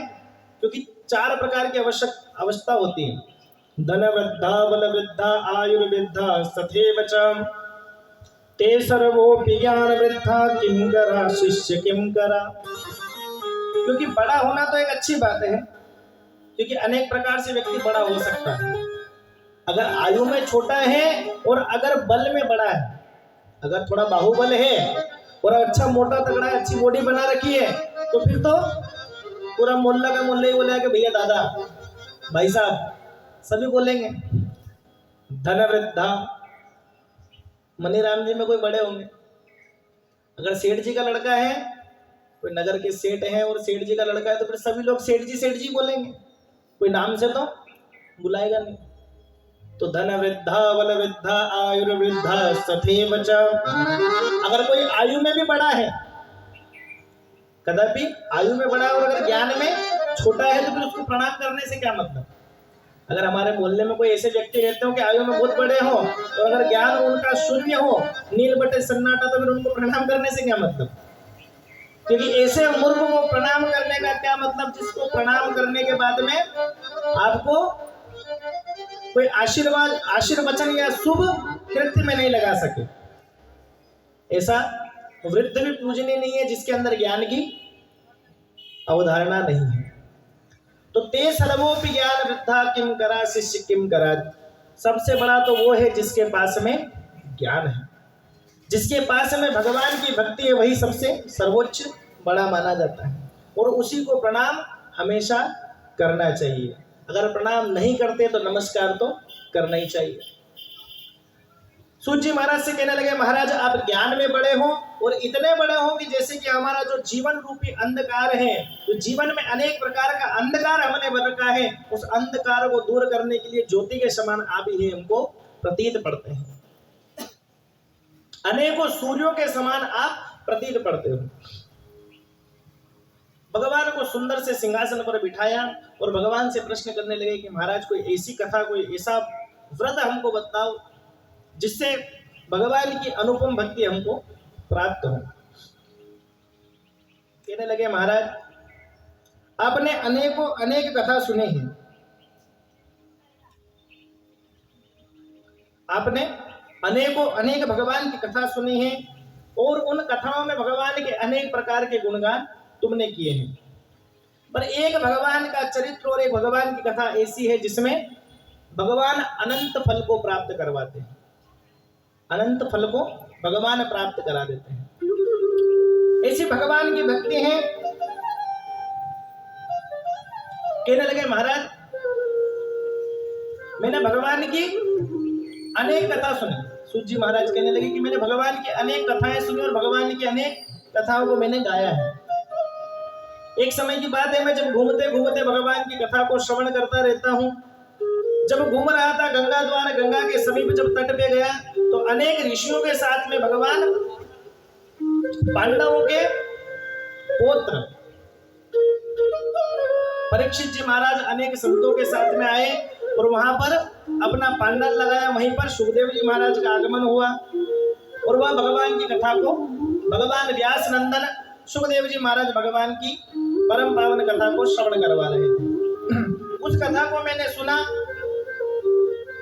क्योंकि 4 प्रकार की अवस्था होती है, धन वृद्धा, बल वृद्धा, आयुर्वृद्धा, तथैव च ते सर्वोऽपि ज्ञान वृद्धा, किं करा शिष्य किं करा। क्योंकि बड़ा होना तो एक अच्छी बात है, क्योंकि अनेक प्रकार से व्यक्ति बड़ा हो सकता है। अगर आयु में छोटा है और अगर बल में बड़ा है, अगर थोड़ा बाहुबल है और अच्छा मोटा तगड़ा है, अच्छी बॉडी बना रखी है, तो फिर तो पूरा मोहल्ला का मोहल्ला ही बोलेगा कि भैया दादा, भाई साहब, सभी बोलेंगे। धन वृद्धा, मनीराम जी में कोई बड़े होंगे। अगर सेठ जी का लड़का है, कोई नगर के सेठ हैं और सेठ जी का लड़का है, तो फिर सभी लोग सेठ जी बोलेंगे, कोई नाम से तो बुलाएगा नहीं। तो धन वृद्धा, बल वृद्धा, आयुर्वृद्धा, तथैव च। अगर कोई आयु में भी बड़ा है, कदापि आयु में बड़ा है और अगर ज्ञान में छोटा है, तो फिर उसको प्रणाम करने से क्या मतलब। अगर हमारे मोहल्ले में कोई ऐसे व्यक्ति रहते हो कि आयु में बहुत बड़े हो और अगर ज्ञान उनका शून्य हो, नील बटे सन्नाटा, तो फिर उनको प्रणाम करने से क्या मतलब। क्योंकि ऐसे मूर्ख को प्रणाम करने का क्या मतलब, जिसको प्रणाम करने के बाद में आपको कोई आशीर्वचन या शुभ कृत्य में नहीं लगा सके। ऐसा वृद्ध भी पूजनीय नहीं है जिसके अंदर ज्ञान की अवधारणा नहीं है। तो ते सर्वोपि ज्ञान वृद्धा किम करा शिष्य किम करा। सबसे बड़ा तो वो है जिसके पास में ज्ञान है, जिसके पास में भगवान की भक्ति है, वही सबसे सर्वोच्च बड़ा माना जाता है और उसी को प्रणाम हमेशा करना चाहिए। अगर प्रणाम नहीं करते तो नमस्कार तो करना ही चाहिए। सूत जी महाराज से कहने लगे, महाराज आप ज्ञान में बड़े हो और इतने बड़े हो कि जैसे कि हमारा जो जीवन रूपी अंधकार है, तो जीवन में अनेक प्रकार का अंधकार हमने बन रखा है, उस अंधकार को दूर करने के लिए ज्योति के समान आप ही हमको प्रतीत पड़ते हैं। अनेकों सूर्यों के समान आप प्रतीत पड़ते हो। भगवान को सुंदर से सिंहासन पर बिठाया और भगवान से प्रश्न करने लगे कि महाराज कोई ऐसी कथा, कोई ऐसा व्रत हमको बताओ जिससे भगवान की अनुपम भक्ति हमको प्राप्त हो। कहने लगे, महाराज आपने अनेक कथा सुनी है, आपने अनेक भगवान की कथा सुनी है और उन कथाओं में भगवान के अनेक प्रकार के गुणगान तुमने किए हैं, पर एक भगवान का चरित्र और एक भगवान की कथा ऐसी है जिसमें भगवान अनंत फल को प्राप्त करवाते हैं, अनंत फल को भगवान प्राप्त करा देते हैं। ऐसी भगवान की भक्ति है। कहने लगे, महाराज मैंने भगवान की अनेक कथा सुनी। सूत जी महाराज कहने लगे कि मैंने भगवान की अनेक कथाएं सुनी और भगवान की अनेक कथाओं को मैंने गाया है। एक समय की बात है, मैं जब घूमते घूमते भगवान की कथा को श्रवण करता रहता हूँ। जब घूम रहा था गंगा द्वार, गंगा के समीप जब तट पे गया तो अनेक ऋषियों के साथ में भगवान पांडवों के पुत्र परीक्षित जी महाराज अनेक संतों के साथ में आए और वहां पर अपना पांडव लगाया। वहीं पर सुखदेव जी महाराज का आगमन हुआ और वह भगवान की कथा को भगवान व्यास नंदन सुखदेव जी महाराज भगवान की परम पावन कथा को श्रवण करवा रहे थे। उस कथा को मैंने सुना,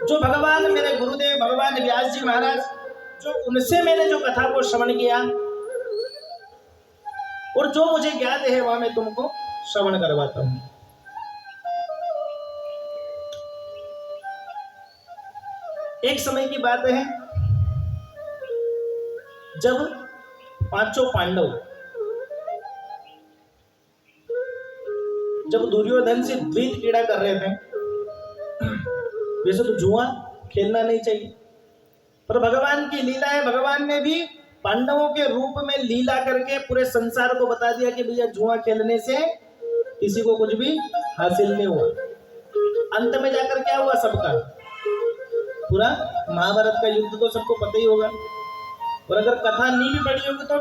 जो भगवान मेरे गुरुदेव भगवान व्यास जी महाराज, जो उनसे मैंने जो कथा को श्रवण किया और जो मुझे ज्ञात है वह मैं तुमको श्रवण करवाता हूं। एक समय की बात है, जब पांचों पांडव जब दुर्योधन से द्वैत क्रीड़ा कर रहे थे। वैसे तो जुआ खेलना नहीं चाहिए, पर भगवान की लीला है। भगवान ने भी पांडवों के रूप में लीला करके पूरे संसार को बता दिया कि भैया जुआ खेलने से किसी को कुछ भी हासिल नहीं हुआ। अंत में जाकर क्या हुआ, सबका पूरा महाभारत का युद्ध तो सबको पता ही होगा। और अगर कथा नहीं भी पड़ी होगी तो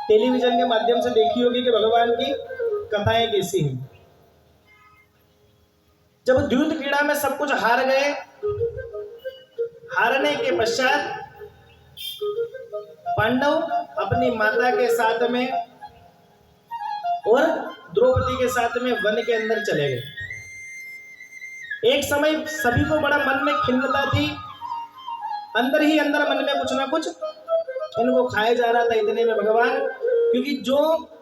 टेलीविजन के माध्यम से देखी होगी कि भगवान की कथाएं कैसी हैं। जब द्यूत क्रीड़ा में सब कुछ हार गए, हारने के पश्चात पांडव अपनी माता के साथ में और द्रौपदी के साथ में वन के अंदर चले गए। एक समय सभी को बड़ा मन में खिन्नता थी, अंदर ही अंदर मन में कुछ ना कुछ इनको खाया जा रहा था। इतने में भगवान, क्योंकि जो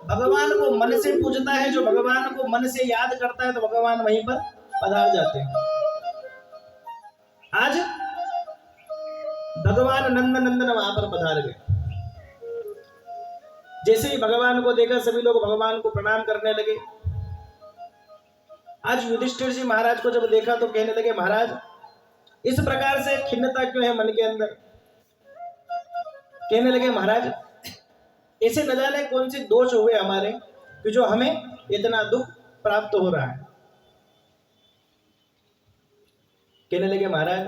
भगवान को मन से पूजता है, जो भगवान को मन से याद करता है, तो भगवान वहीं पर पधार जाते हैं। आज भगवान नंदन वहां पर पधार गए। जैसे ही भगवान को देखा सभी लोग भगवान को प्रणाम करने लगे। आज युधिष्ठिर जी महाराज को जब देखा तो कहने लगे, महाराज इस प्रकार से खिन्नता क्यों है मन के अंदर। कहने लगे, महाराज ऐसे न जाने कौन से दोष हुए हमारे कि जो हमें इतना दुख प्राप्त हो रहा है। कहने लगे, महाराज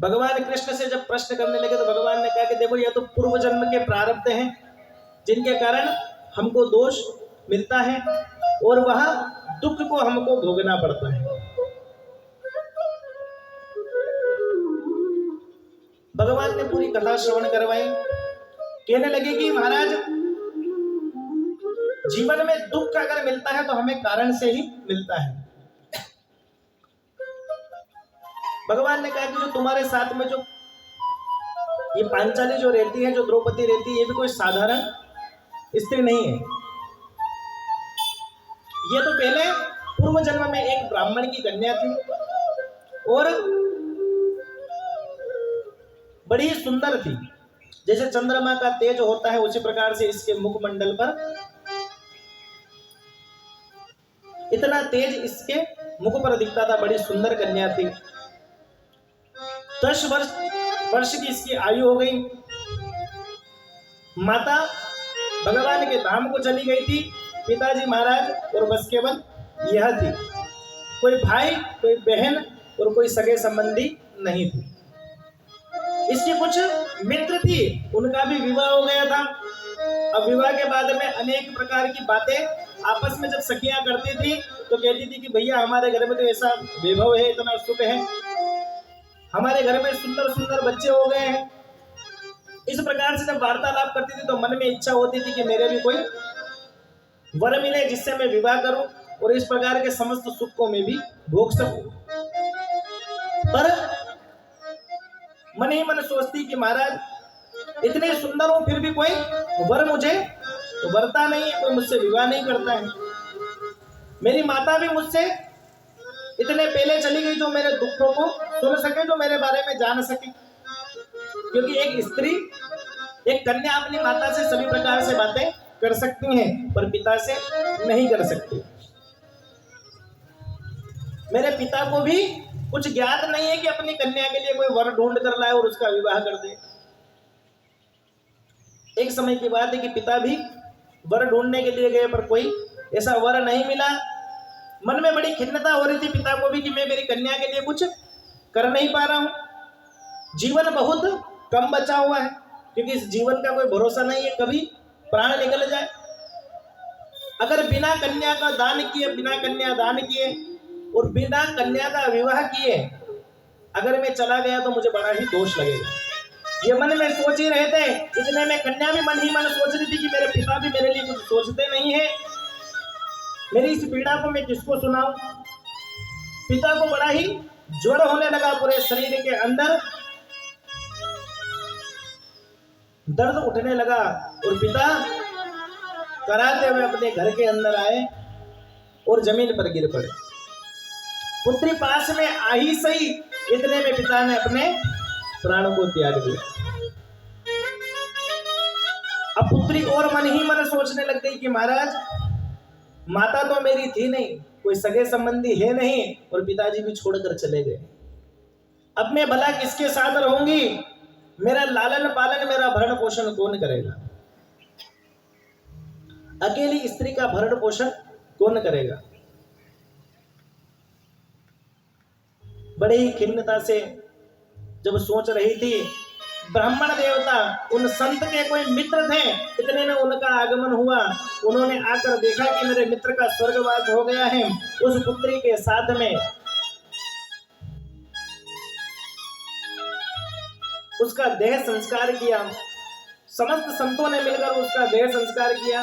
भगवान कृष्ण से जब प्रश्न करने लगे तो भगवान ने कहा कि देखो यह तो पूर्व जन्म के प्रारब्ध हैं जिनके कारण हमको दोष मिलता है और वह दुख को हमको भोगना पड़ता है। भगवान ने पूरी कथा श्रवण करवाई कहने लगे कि महाराज जीवन में दुख अगर मिलता है तो हमें कारण से ही मिलता है। भगवान ने कहा कि जो तुम्हारे साथ में जो ये पांचाली जो रहती है, जो द्रौपदी रहती है, ये भी कोई साधारण स्त्री नहीं है। ये तो पहले पूर्व जन्म में एक ब्राह्मण की कन्या थी और बड़ी सुंदर थी। जैसे चंद्रमा का तेज होता है उसी प्रकार से इसके मुखमंडल पर इतना तेज इसके मुख पर दिखता था। बड़ी सुंदर कन्या थी। 10 वर्ष की इसकी आयु हो गई। माता भगवान के धाम को चली गई थी। पिताजी महाराज और बस केवल यह थी। कोई भाई, कोई बहन और कोई सगे संबंधी नहीं थी। इसकी कुछ मित्र थी, उनका भी विवाह हो गया था। अब विवाह के बाद में अनेक प्रकार की बातें आपस में जब सखियां करती थी तो कहती थी कि भैया हमारे घर में तो ऐसा वैभव है, इतना सुख है, हमारे घर में सुंदर सुंदर बच्चे हो गए हैं। इस प्रकार से जब वार्तालाप करती थी तो मन में इच्छा होती थी कि मेरे भी कोई वर मिले जिससे मैं विवाह करूं और इस प्रकार के समस्त सुख को मैं भी भोग सकूं। पर मन ही मन सोचती कि महाराज इतने सुंदर हूं फिर भी कोई वर मुझे वरता नहीं है, कोई मुझसे विवाह नहीं करता है। मेरी माता भी मुझसे इतने पहले चली गई जो मेरे दुखों को सुन सके, जो मेरे बारे में जान सके। क्योंकि एक स्त्री, एक कन्या अपनी माता से सभी प्रकार से बातें कर सकती हैं पर पिता से नहीं कर सकती। मेरे पिता को भी कुछ ज्ञात नहीं है कि अपनी कन्या के लिए कोई वर ढूंढ कर लाए और उसका विवाह कर दे। एक समय की बात है कि पिता भी वर ढूंढने के लिए गए पर कोई ऐसा वर नहीं मिला। मन में बड़ी खिन्नता हो रही थी पिता को भी कि मैं मेरी कन्या के लिए कुछ कर नहीं पा रहा हूं। जीवन बहुत कम बचा हुआ है क्योंकि इस जीवन का कोई भरोसा नहीं है, कभी प्राण निकल जाए। अगर बिना कन्या का दान किए, बिना कन्या दान किए और बिना कन्या का विवाह किए अगर मैं चला गया तो मुझे बड़ा ही दोष लगेगा। ये मन में सोच ही रहे थे। इतने में कन्या भी मन ही मन सोच रही थी कि मेरे पिता भी मेरे लिए कुछ सोचते नहीं है, मेरी इस पीड़ा को मैं किसको सुनाऊं। पिता को बड़ा ही ज्वर होने लगा, पूरे शरीर के अंदर दर्द उठने लगा और पिता कराते हुए अपने घर के अंदर आए और जमीन पर गिर पड़े। पुत्री पास में आ ही सही, इतने में पिता ने अपने प्राणों को त्याग दिया। अब पुत्री और मन ही मन सोचने लग गई कि महाराज माता तो मेरी थी नहीं, कोई सगे संबंधी है नहीं और पिताजी भी छोड़कर चले गए। अब मैं भला किसके साथ रहूंगी? मेरा लालन पालन, मेरा भरण पोषण कौन करेगा? अकेली स्त्री का भरण पोषण कौन करेगा? बड़ी ही खिन्नता से जब सोच रही थी, ब्राह्मण देवता उन संत के कोई मित्र थे, इतने में उनका आगमन हुआ। उन्होंने आकर देखा कि मेरे मित्र का स्वर्गवास हो गया है। उस पुत्री के साथ में उसका देह संस्कार किया। समस्त संतों ने मिलकर उसका देह संस्कार किया,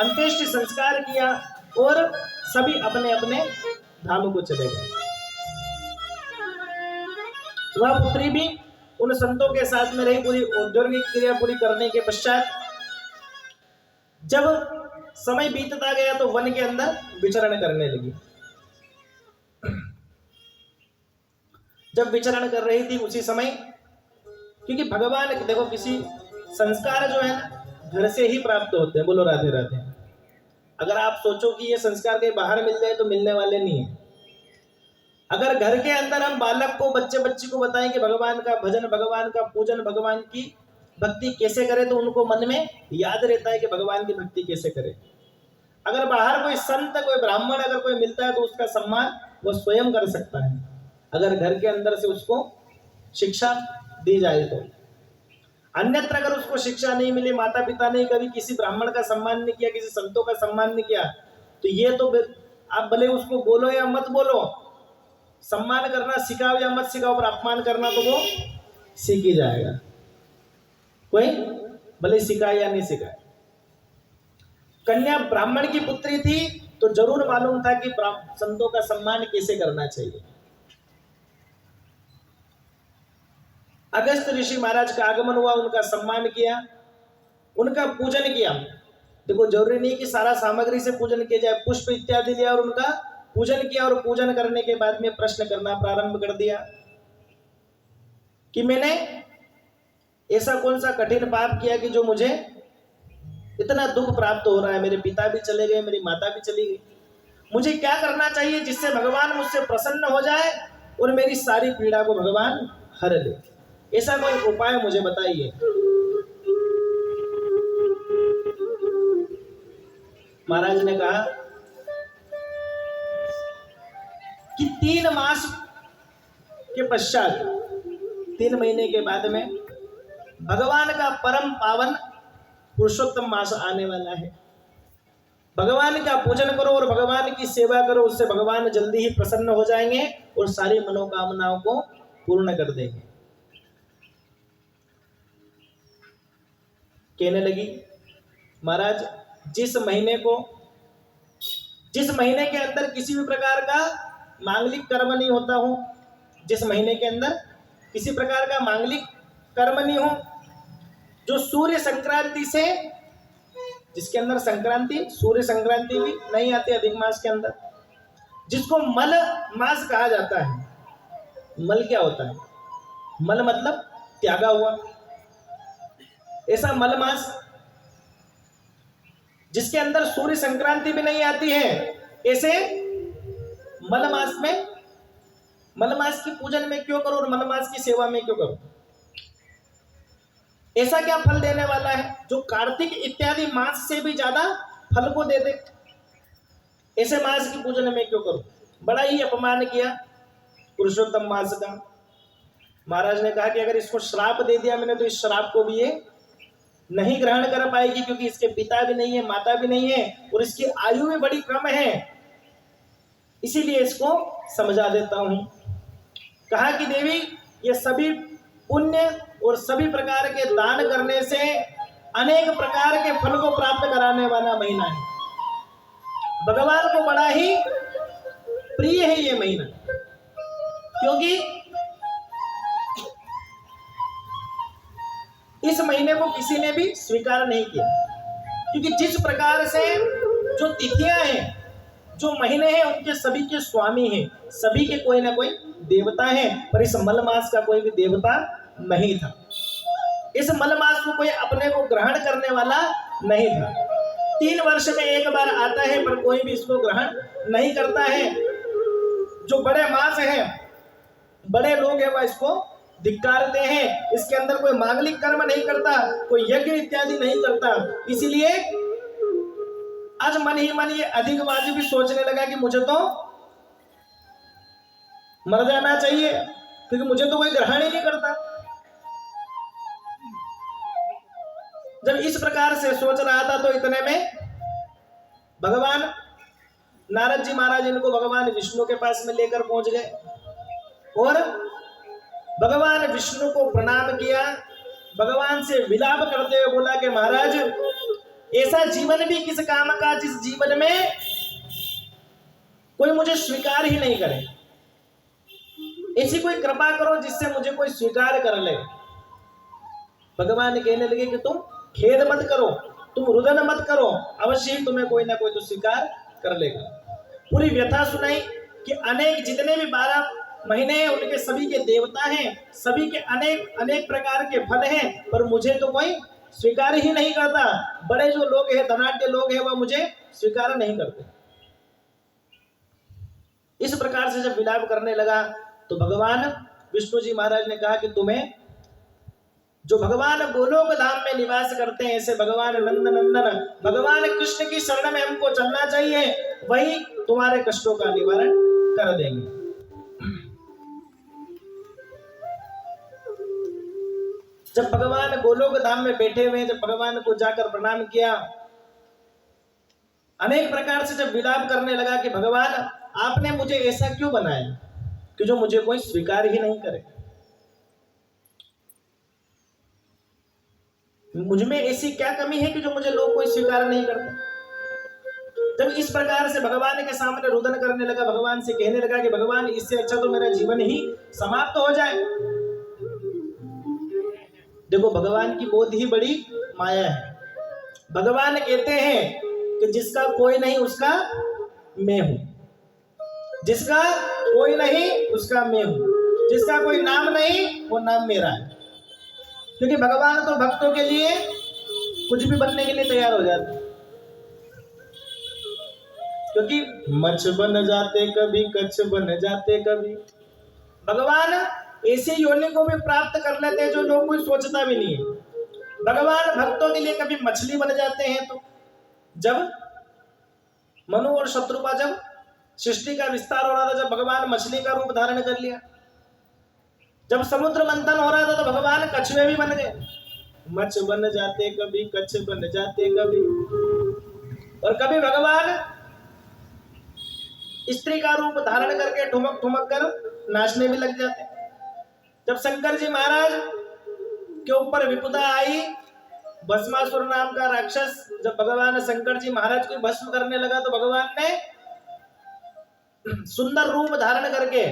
अंत्येष्टि संस्कार किया और सभी अपने अपने धाम को चले गए। वह पुत्री भी उन संतों के साथ में रही। पूरी औद्योगिक क्रिया पूरी करने के पश्चात जब समय बीतता गया तो वन के अंदर विचरण करने लगी। जब विचरण कर रही थी उसी समय, क्योंकि भगवान देखो किसी संस्कार जो है ना घर से ही प्राप्त होते हैं। बोलो राधे राधे। अगर आप सोचो कि ये संस्कार कहीं बाहर मिल जाए तो मिलने वाले नहीं है। अगर घर के अंदर हम बालक को, बच्चे बच्ची को बताएं कि भगवान का भजन, भगवान का पूजन, भगवान की भक्ति कैसे करें, तो उनको मन में याद रहता है कि भगवान की भक्ति कैसे करें। अगर बाहर कोई संत, कोई ब्राह्मण अगर कोई मिलता है तो उसका सम्मान वो स्वयं कर सकता है, अगर घर के अंदर से उसको शिक्षा दी जाए तो। अन्यत्र अगर उसको शिक्षा नहीं मिली, माता पिता ने कभी किसी ब्राह्मण का सम्मान नहीं किया, किसी संतों का सम्मान नहीं किया, तो ये तो आप भले उसको बोलो या मत बोलो, सम्मान करना सिखाओ या मत सिखाओ, पर अपमान करना तो वो सीख ही जाएगा। कोई भले सिखाए या नहीं सिखाए। कन्या ब्राह्मण की पुत्री थी तो जरूर मालूम था कि संतों का सम्मान कैसे करना चाहिए। अगस्त ऋषि महाराज का आगमन हुआ, उनका सम्मान किया, उनका पूजन किया। देखो जरूरी नहीं कि सारा सामग्री से पूजन किया जाए, पुष्प इत्यादि लिया और उनका पूजन किया, और पूजन करने के बाद में प्रश्न करना प्रारंभ कर दिया कि मैंने ऐसा कौन सा कठिन पाप किया कि जो मुझे इतना दुख प्राप्त हो रहा है। मेरे पिता भी चले गए, मेरी माता भी चली गई, मुझे क्या करना चाहिए जिससे भगवान मुझसे प्रसन्न हो जाए और मेरी सारी पीड़ा को भगवान हर ले। ऐसा कोई उपाय मुझे बताइए। महाराज ने कहा कि 3 मास के पश्चात, 3 महीने के बाद में भगवान का परम पावन पुरुषोत्तम मास आने वाला है। भगवान का पूजन करो और भगवान की सेवा करो, उससे भगवान जल्दी ही प्रसन्न हो जाएंगे और सारी मनोकामनाओं को पूर्ण कर देंगे। कहने लगी महाराज जिस महीने के अंदर किसी भी प्रकार का मांगलिक कर्म नहीं होता हो, जिस महीने के अंदर किसी प्रकार का मांगलिक कर्म नहीं हो, जो सूर्य संक्रांति से, जिसके अंदर संक्रांति, सूर्य संक्रांति भी नहीं आती अधिक मास के अंदर, जिसको मल मास कहा जाता है। मल क्या होता है? मल मतलब त्यागा हुआ, ऐसा मल मास जिसके अंदर सूर्य संक्रांति भी नहीं आती है, ऐसे मलमास में, मलमास की पूजन में क्यों करो और मलमास की सेवा में क्यों करो? ऐसा क्या फल देने वाला है जो कार्तिक इत्यादि मास से भी ज्यादा फल को दे दे? ऐसे मास की पूजन में क्यों करो? बड़ा ही अपमान किया पुरुषोत्तम मास का। महाराज ने कहा कि अगर इसको श्राप दे दिया मैंने तो इस श्राप को भी ये नहीं ग्रहण कर पाएगी, क्योंकि इसके पिता भी नहीं है, माता भी नहीं है और इसकी आयु भी बड़ी कम है, इसीलिए इसको समझा देता हूं। कहा कि देवी ये सभी पुण्य और सभी प्रकार के दान करने से अनेक प्रकार के फल को प्राप्त कराने वाला महीना है। भगवान को बड़ा ही प्रिय है ये महीना, क्योंकि इस महीने को किसी ने भी स्वीकार नहीं किया, क्योंकि जिस प्रकार से जो तिथियां हैं, जो महीने हैं, उनके सभी के स्वामी हैं, सभी के कोई ना कोई देवता हैं, पर इस मल मास का कोई भी देवता नहीं था। इस मल मास को कोई अपने को ग्रहण करने वाला नहीं था। 3 वर्ष में एक बार आता है, पर कोई भी इसको ग्रहण नहीं करता है। जो बड़े मास हैं, बड़े लोग हैं, वह इसको धिक्कारते हैं। इसके अंदर कोई मांगलिक कर्म नहीं करता, कोई यज्ञ इत्यादि नहीं करता, इसीलिए आज मन ही मन ये अधिकवादी भी सोचने लगा कि मुझे तो मर जाना चाहिए, क्योंकि मुझे तो कोई ग्रहण ही नहीं करता। जब इस प्रकार से सोच रहा था तो इतने में भगवान नारद जी महाराज इनको भगवान विष्णु के पास में लेकर पहुंच गए और भगवान विष्णु को प्रणाम किया। भगवान से विलाप करते हुए बोला कि महाराज ऐसा जीवन भी किस काम का जिस जीवन में कोई मुझे स्वीकार ही नहीं करे। ऐसी कोई कृपा करो जिससे मुझे कोई स्वीकार कर ले। भगवान कहने लगे कि तुम खेद मत करो, तुम रुदन मत करो, अवश्य ही तुम्हें कोई ना कोई तो स्वीकार कर लेगा। पूरी व्यथा सुनाई कि अनेक जितने भी 12 महीने हैं उनके सभी के देवता हैं, सभी के अनेक अनेक प्रकार के फल हैं, पर मुझे तो कोई स्वीकार ही नहीं करता। बड़े जो लोग हैं, धनाढ्य लोग हैं, वह मुझे स्वीकार नहीं करते। इस प्रकार से जब विलाप करने लगा तो भगवान विष्णु जी महाराज ने कहा कि तुम्हें जो भगवान गोलोक धाम में निवास करते हैं, ऐसे भगवान नंद नंदन भगवान कृष्ण की शरण में हमको चलना चाहिए, वही तुम्हारे कष्टों का निवारण कर देंगे। जब भगवान गोलोक धाम में बैठे हुए, जब भगवान को जाकर प्रणाम किया, अनेक प्रकार से जब विलाप करने लगा कि भगवान आपने मुझे ऐसा क्यों बनाया कि जो मुझे कोई स्वीकार ही नहीं करे। मुझ में ऐसी क्या कमी है कि जो मुझे लोग कोई स्वीकार नहीं करते। जब इस प्रकार से भगवान के सामने रुदन करने लगा, भगवान से कहने लगा कि भगवान इससे अच्छा तो मेरा जीवन ही समाप्त हो जाए। देखो भगवान की बहुत ही बड़ी माया है। भगवान कहते हैं कि जिसका कोई नहीं उसका मैं हूं, जिसका कोई नहीं उसका मैं हूं, जिसका कोई नाम नहीं वो नाम मेरा है। क्योंकि भगवान तो भक्तों के लिए कुछ भी बनने के लिए तैयार हो जाते हैं। क्योंकि मच्छ बन जाते कभी, कच्छ बन जाते कभी। भगवान ऐसी योनि को भी प्राप्त कर लेते हैं जो लोग कोई सोचता भी नहीं है। भगवान भक्तों के लिए कभी मछली बन जाते हैं, तो जब मनु और शत्रुपा जब सृष्टि का विस्तार हो रहा था, जब भगवान मछली का रूप धारण कर लिया, जब समुद्र मंथन हो रहा था तो भगवान कछुए भी बन गए। मच्छ बन जाते कभी, कच्छ बन जाते कभी। और कभी भगवान स्त्री का रूप धारण करके ठुमक ठुमक कर नाचने भी लग जाते। जब शंकर जी महाराज के ऊपर विपदा आई, भस्मासुर नाम का राक्षस, जब भगवान शंकर जी महाराज को भस्म करने लगा तो भगवान ने सुंदर रूप धारण करके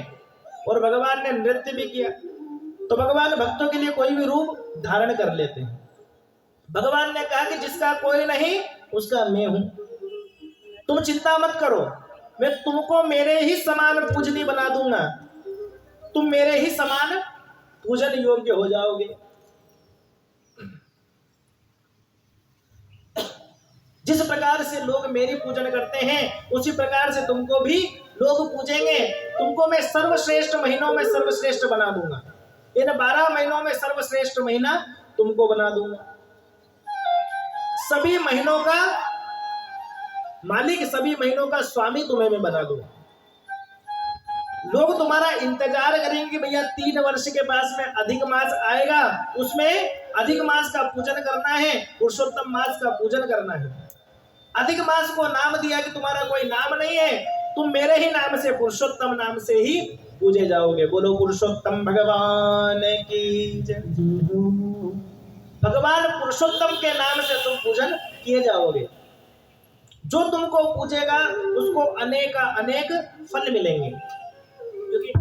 और भगवान ने नृत्य भी किया। तो भगवान भक्तों के लिए कोई भी रूप धारण कर लेते हैं। भगवान ने कहा कि जिसका कोई नहीं उसका मैं हूं, तुम चिंता मत करो, मैं तुमको मेरे ही समान पूजनी बना दूंगा, तुम मेरे ही समान पूजन योग्य हो जाओगे। जिस प्रकार से लोग मेरी पूजन करते हैं उसी प्रकार से तुमको भी लोग पूजेंगे। तुमको मैं सर्वश्रेष्ठ महीनों में सर्वश्रेष्ठ बना दूंगा। इन 12 महीनों में सर्वश्रेष्ठ महीना तुमको बना दूंगा। सभी महीनों का मालिक, सभी महीनों का स्वामी तुम्हें मैं बना दूंगा। लोग तुम्हारा इंतजार करेंगे कि भैया 3 वर्ष के पास में अधिक मास आएगा, उसमें अधिक मास का पूजन करना है, पुरुषोत्तम मास का पूजन करना है। अधिक मास को नाम दिया कि तुम्हारा कोई नाम नहीं है, तुम मेरे ही नाम से, पुरुषोत्तम नाम से ही पूजे जाओगे। बोलो पुरुषोत्तम भगवान की जय। भगवान पुरुषोत्तम के नाम से तुम पूजन किए जाओगे। जो तुमको पूजेगा उसको अनेक अनेक फल मिलेंगे। क्योंकि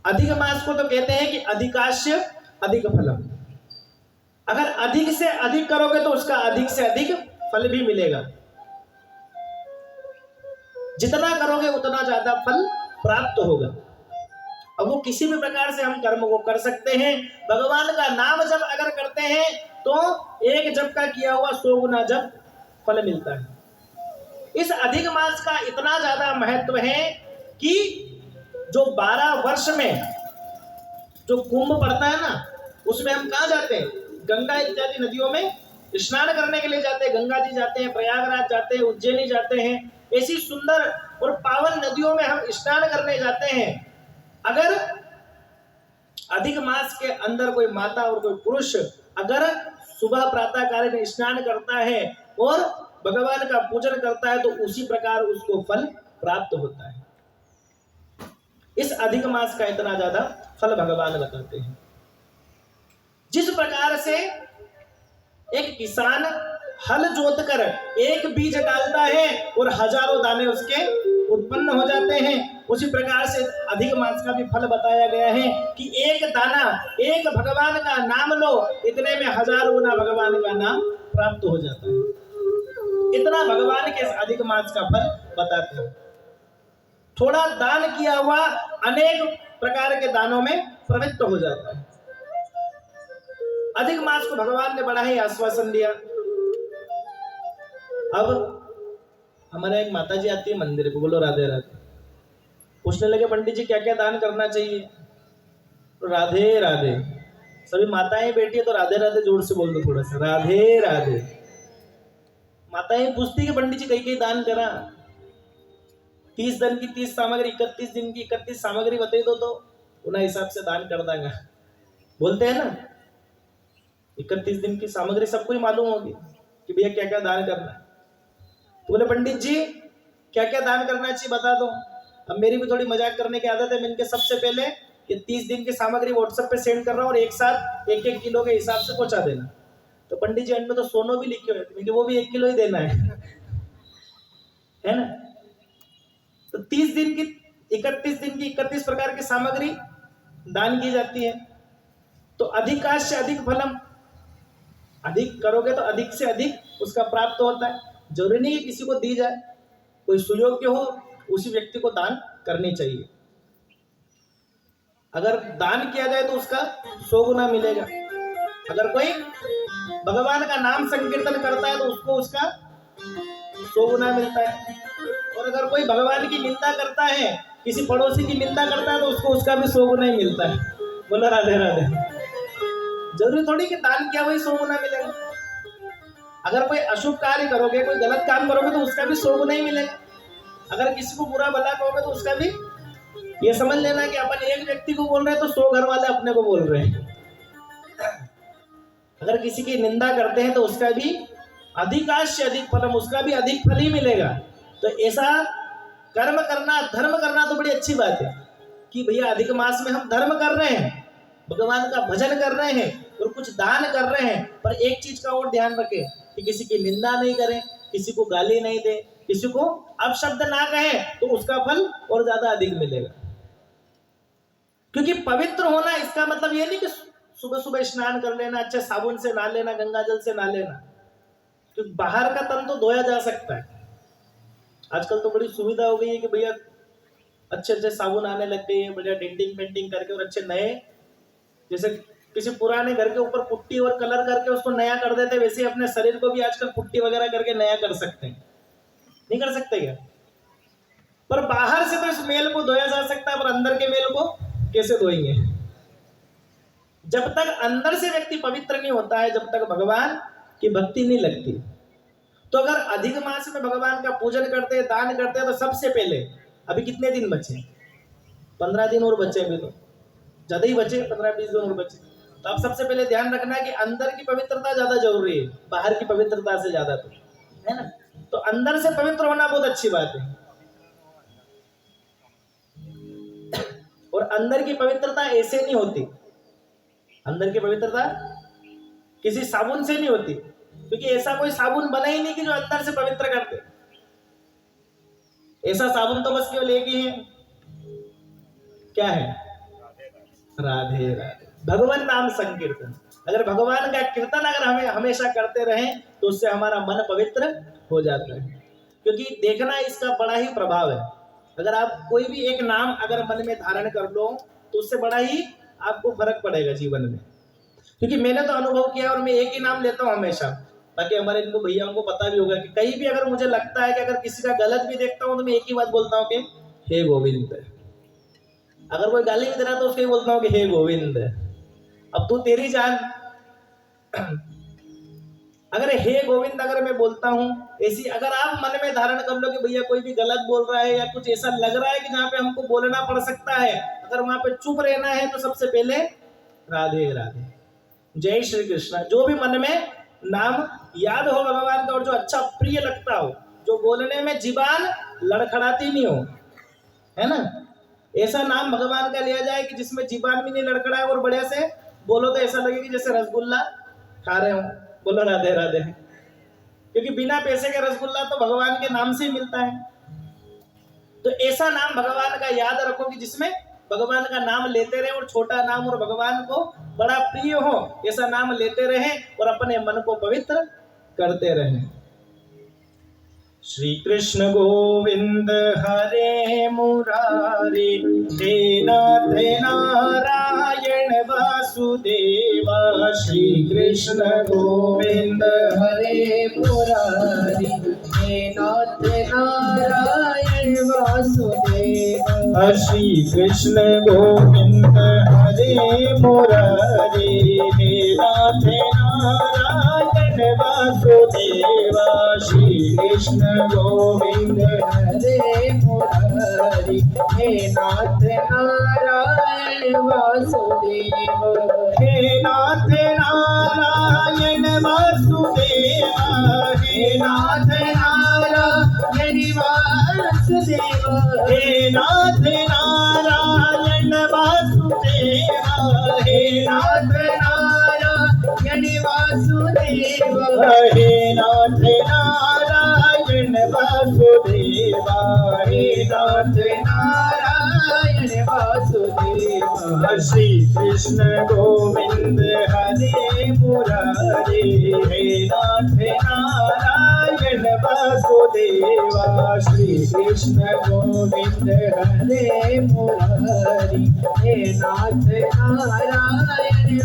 अधिक मास को तो कहते हैं कि अधिकाश्य अधिक फलम। अगर अधिक से अधिक करोगे तो उसका अधिक से अधिक फल भी मिलेगा। जितना करोगे उतना ज्यादा फल प्राप्त होगा। अब वो किसी भी प्रकार से हम कर्म को कर सकते हैं। भगवान का नाम जब अगर करते हैं तो एक जप का किया हुआ 100 गुना जप फल मिलता है। इस अधिक मास का इतना ज्यादा महत्व है कि जो 12 वर्ष में जो कुंभ पड़ता है ना, उसमें हम कहाँ जाते हैं? गंगा इत्यादि नदियों में स्नान करने के लिए जाते हैं। गंगा जी जाते हैं, प्रयागराज जाते हैं, उज्जैनी जाते हैं। ऐसी सुंदर और पावन नदियों में हम स्नान करने जाते हैं। अगर अधिक मास के अंदर कोई माता और कोई पुरुष अगर सुबह प्रातः काल में स्नान करता है और भगवान का पूजन करता है तो उसी प्रकार उसको फल प्राप्त होता है। इस अधिक मास का इतना ज्यादा फल भगवान बताते हैं। जिस प्रकार से एक किसान हल जोतकर एक बीज डालता है और हजारों दाने उसके उत्पन्न हो जाते हैं, उसी प्रकार से अधिक मास का भी फल बताया गया है कि एक दाना, एक भगवान का नाम लो, इतने में 1000 गुना भगवान का नाम प्राप्त हो जाता है। इतना भगवान के अधिक मास का फल बताते हैं। थोड़ा दान किया हुआ अनेक प्रकार के दानों में प्रवृत्त हो जाता है। अधिक मास को भगवान ने बड़ा ही आश्वासन दिया। अब हमारे एक माता जी आती है मंदिर को, बोलो राधे राधे। पूछने लगे पंडित जी क्या क्या दान करना चाहिए? तो राधे राधे। सभी माताएं बैठी है तो राधे राधे जोर से बोल दो थोड़ा सा, राधे राधे। माताएं पूछती कि पंडित जी कई कई दान करा, 30 दिन की 30 सामग्री, 31 दिन की 31 सामग्री बता दो तो उन्हें हिसाब से दान कर देंगे। बोलते हैं ना 31 दिन की सामग्री सबको ही मालूम होगी कि भैया क्या क्या दान करना है। तो बोले पंडित जी क्या क्या दान करना चाहिए बता दो। अब मेरी भी थोड़ी मजाक करने की आदत है, मैं इनके सबसे पहले ये 30 दिन की सामग्री व्हाट्सएप पे सेंड कर रहा हूँ और एक साथ 1-1 किलो के हिसाब से पहुंचा देना। तो पंडित जी अंड में तो सोनो भी लिखे हुए थे, क्योंकि वो भी 1 किलो ही देना है ना। तो 30 दिन की 31 प्रकार की सामग्री दान की जाती है। तो अधिकांश से अधिक फलम, अधिक करोगे तो अधिक से अधिक उसका प्राप्त होता है। जरूरी नहीं है किसी को दी जाए, कोई सुयोग्य हो उसी व्यक्ति को दान करनी चाहिए। अगर दान किया जाए तो उसका 100 गुना मिलेगा। अगर कोई भगवान का नाम संकीर्तन करता है तो उसको उसका 100 गुना मिलता है। और अगर कोई भगवान की निंदा करता है, किसी पड़ोसी की निंदा करता है, तो उसको उसका भी 100 गुना ही मिलता है। बोलो राधे राधे। जरूरी थोड़ी कि दान किया वही 100 गुना मिलेगा। अगर कोई अशुभ कार्य करोगे, कोई गलत काम करोगे तो उसका भी 100 गुना ही मिलेगा। अगर किसी को बुरा भला कहोगे तो उसका भी, ये समझ लेना कि अपन एक व्यक्ति को बोल रहे हैं तो 100 घर वाले अपने को बोल रहे हैं। अगर किसी की निंदा करते हैं तो उसका भी अधिकांश से अधिक फलम, उसका भी अधिक फल ही मिलेगा। तो ऐसा कर्म करना, धर्म करना तो बड़ी अच्छी बात है कि भैया अधिक मास में हम धर्म कर रहे हैं, भगवान का भजन कर रहे हैं और कुछ दान कर रहे हैं। पर एक चीज का और ध्यान रखें कि किसी की निंदा नहीं करें, किसी को गाली नहीं दे, किसी को अपशब्द ना कहें, तो उसका फल और ज्यादा अधिक मिलेगा। क्योंकि पवित्र होना इसका मतलब ये नहीं कि सुबह सुबह स्नान कर लेना, अच्छे साबुन से नहा लेना, गंगा जल से नहा लेना। तो बाहर का तन तो धोया जा सकता है। आजकल तो बड़ी सुविधा हो गई है कि भैया अच्छे अच्छे साबुन आने लग गए हैं, बढ़िया डेंटिंग पेंटिंग करके और अच्छे नए, जैसे किसी पुराने घर के ऊपर पुट्टी और कलर करके उसको नया कर देते, वैसे ही अपने शरीर को भी आजकल पुट्टी वगैरह करके नया कर सकते हैं। नहीं कर सकते क्या? पर बाहर से तो इस मेल को धोया जा सकता है, पर अंदर के मेल को कैसे धोएंगे? जब तक अंदर से व्यक्ति पवित्र नहीं होता है, जब तक भगवान की भक्ति नहीं लगती। तो अगर अधिक मास में भगवान का पूजन करते हैं, दान करते हैं, तो सबसे पहले अभी कितने दिन बचे? 15 दिन और बचे, अभी तो ज्यादा ही बचे, 15-20 दिन और बचे। तो अब सबसे पहले ध्यान रखना कि अंदर की पवित्रता ज्यादा जरूरी है, बाहर की पवित्रता से ज्यादा, तो है ना। तो अंदर से पवित्र होना बहुत अच्छी बात है। और अंदर की पवित्रता ऐसे नहीं होती, अंदर की पवित्रता किसी साबुन से नहीं होती, क्योंकि ऐसा कोई साबुन बना ही नहीं कि जो अंदर से पवित्र करते। ऐसा साबुन तो बस केवल एक ही है, क्या है? राधे राधे, भगवान नाम संकीर्तन। अगर भगवान का कीर्तन अगर हमें हमेशा करते रहें तो उससे हमारा मन पवित्र हो जाता है। क्योंकि देखना इसका बड़ा ही प्रभाव है। अगर आप कोई भी एक नाम अगर मन में धारण कर लो तो उससे बड़ा ही आपको फर्क पड़ेगा जीवन में। क्योंकि मैंने तो अनुभव किया और मैं एक ही नाम लेता हूँ हमेशा, ताकि हमारे इनको भैया को पता भी होगा कि कहीं भी अगर मुझे लगता है कि अगर किसी का गलत भी देखता हूँ तो मैं एक ही बात बोलता हूँ कि हे गोविंद। अगर कोई गाली भी दे रहा तो उसको ही बोलता हूँ कि हे गोविंद, अब तू तेरी जान। अगर हे गोविंद अगर मैं बोलता हूँ, ऐसी अगर आप मन में धारण कर लो कि भैया कोई भी गलत बोल रहा है या कुछ ऐसा लग रहा है कि जहाँ पे हमको बोलना पड़ सकता है, अगर वहां पे चुप रहना है तो सबसे पहले राधे राधे, जय श्री कृष्ण, जो भी मन में नाम याद हो भगवान का और जो अच्छा प्रिय लगता हो, जो बोलने में जीवान लड़खड़ाती नहीं हो, है ना, ऐसा नाम भगवान का लिया जाए कि जिसमें जीवान भी नहीं लड़खड़ाए और बढ़िया से बोलो तो ऐसा लगे कि जैसे रसगुल्ला खा रहे हो। बोलो राधे राधे। क्योंकि बिना पैसे के रसगुल्ला तो भगवान के नाम से ही मिलता है। तो ऐसा नाम भगवान का याद रखो कि जिसमें भगवान का नाम लेते रहे और छोटा नाम और भगवान को बड़ा प्रिय हो, ऐसा नाम लेते रहे और अपने मन को पवित्र करते रहे। श्री कृष्ण गोविंद हरे मुरारी, हे नाथ नारायण वासुदेवा। श्री कृष्ण गोविंद हरे मुरारी, हे नाथ नारायण वासुदेवा। श्री कृष्ण गोविंद हरे मुरारी, हे नाथ नारायण वासुदेवा। श्री कृष्ण गोविंद हरे मुरारी, हे नाथ नारायण वासुदेवा। हे नाथ नारायण वासुदेवा, हे नाथ नारायण वासुदेवा। हे नाथ नारायण वासुदेवा, हे नाथ नारायण वासुदेवा। वासुदेव हे नाथ नारायण वासुदेवा, हे नाथ नारायण वासुदेव श्री कृष्ण गोविंद हरे मुरारे, हे नाथ नारायण वासुदेवा, श्री कृष्ण गोविंद हरे मुरारी हे नाथ नारायण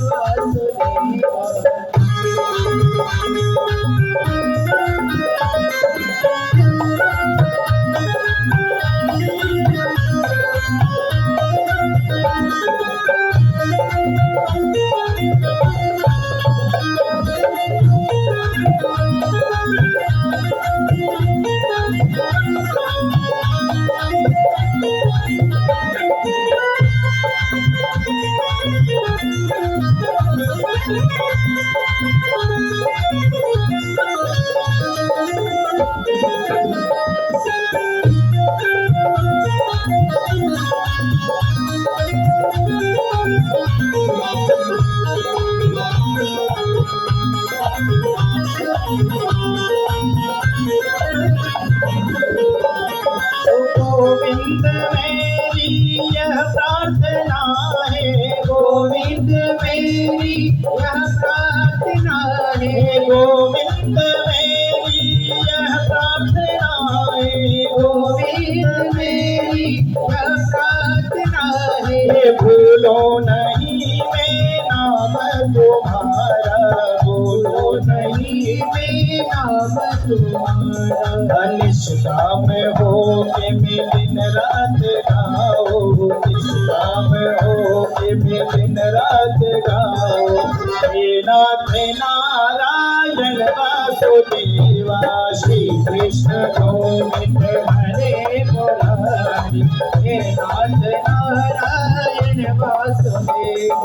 गोविंद मेरी यह प्रार्थना है, गोविंद मेरी यह प्रार्थना है गोविंद मेरी यह प्रार्थना है, गोविंद मेरी यह प्रार्थना है भूलो नहीं मैं नाम तुम्हारा, भूलो नहीं मैं नाम तुम्हारा निष्काम हो के मैं दिन रात गाओ, निष्काम हो के मैं दिन रात गाओ, हे नाथ नारायण वासुदेवा, श्री कृष्ण गोविंद हरे मुरारी हे नाथ नारायण वासुदेव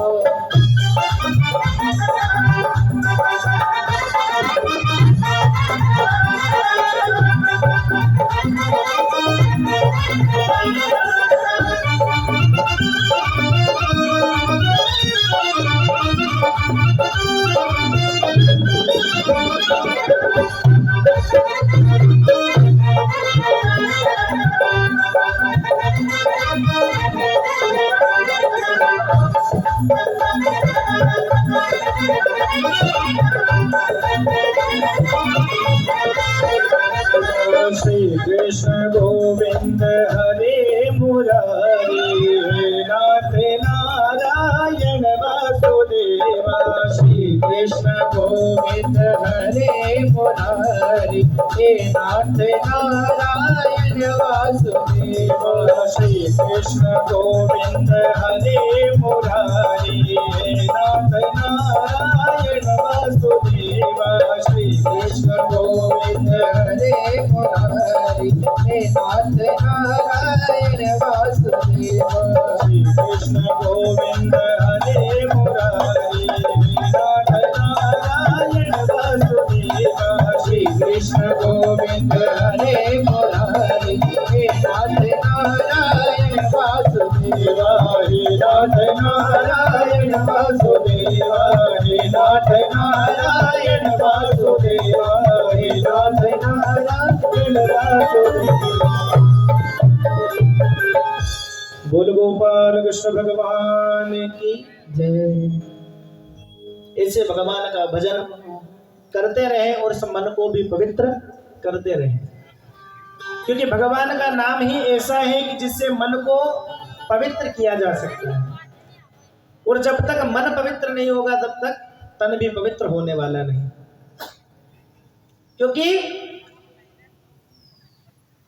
श्री कृष्ण गोविंद हरे मुरारी, हे नाथ नारायण वासुदेवा, श्री कृष्ण गोविंद हरे मुरारी हे नाथ नारायण वासुदेव श्री कृष्ण गोविंद हरे मुरारी, हे नाथ नारायण वासुदेवा, श्री कृष्ण गोविंद हरे मुरारी हे नाथ नारायण वासुदेव श्री कृष्ण गोविंद हरे मुरारी, हे नाथ नारायण वासुदेवा, श्री कृष्ण गोविंद हरे मुरारी हे नाथ नारायण वासुदेव हे नाथ नारायण वासुदेवा, हे नाथ नारायण वासुदेवा, हे नाथ नारायण वासुदेवा। बोल गोपाल कृष्ण भगवान की जय। ऐसे भगवान का भजन करते रहे और इस मन को भी पवित्र करते रहे, क्योंकि भगवान का नाम ही ऐसा है कि जिससे मन को पवित्र किया जा सकता है, और जब तक मन पवित्र नहीं होगा तब तक तन भी पवित्र होने वाला नहीं, क्योंकि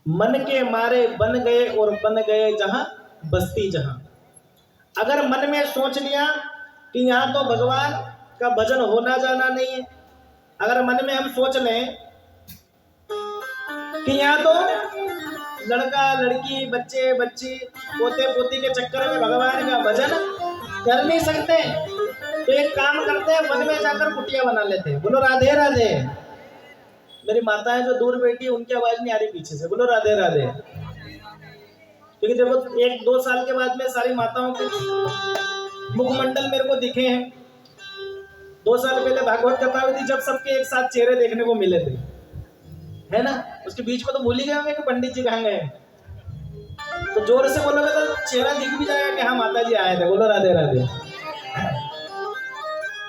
मन के मारे बन गए और बन गए जहां बस्ती जहां। अगर मन में सोच लिया कि यहाँ तो भगवान का भजन होना जाना नहीं है, अगर मन में हम सोच लें कि यहाँ तो लड़का लड़की बच्चे बच्ची पोते पोती के चक्कर में भगवान का भजन कर नहीं सकते, तो एक काम करते हैं, वन में जाकर कुटिया बना लेते हैं। बोलो राधे राधे। मेरी माताएं जो दूर बैठी है उनकी आवाज नहीं आ रही पीछे से, बोलो राधे राधे। क्योंकि देखो 1-2 साल के बाद में सारी माताओं के मुखमंडल मेरे को दिखे हैं, 2 साल पहले भागवत कथा हुई थी जब सबके एक साथ चेहरे देखने को मिले थे, है ना। उसके बीच में तो भूल ही गए होंगे कि पंडित जी कहाँ गए। तो जोर से बोलोगे तो चेहरा दिख भी जाएगा कि हाँ माता जी आए थे। बोलो राधे राधे।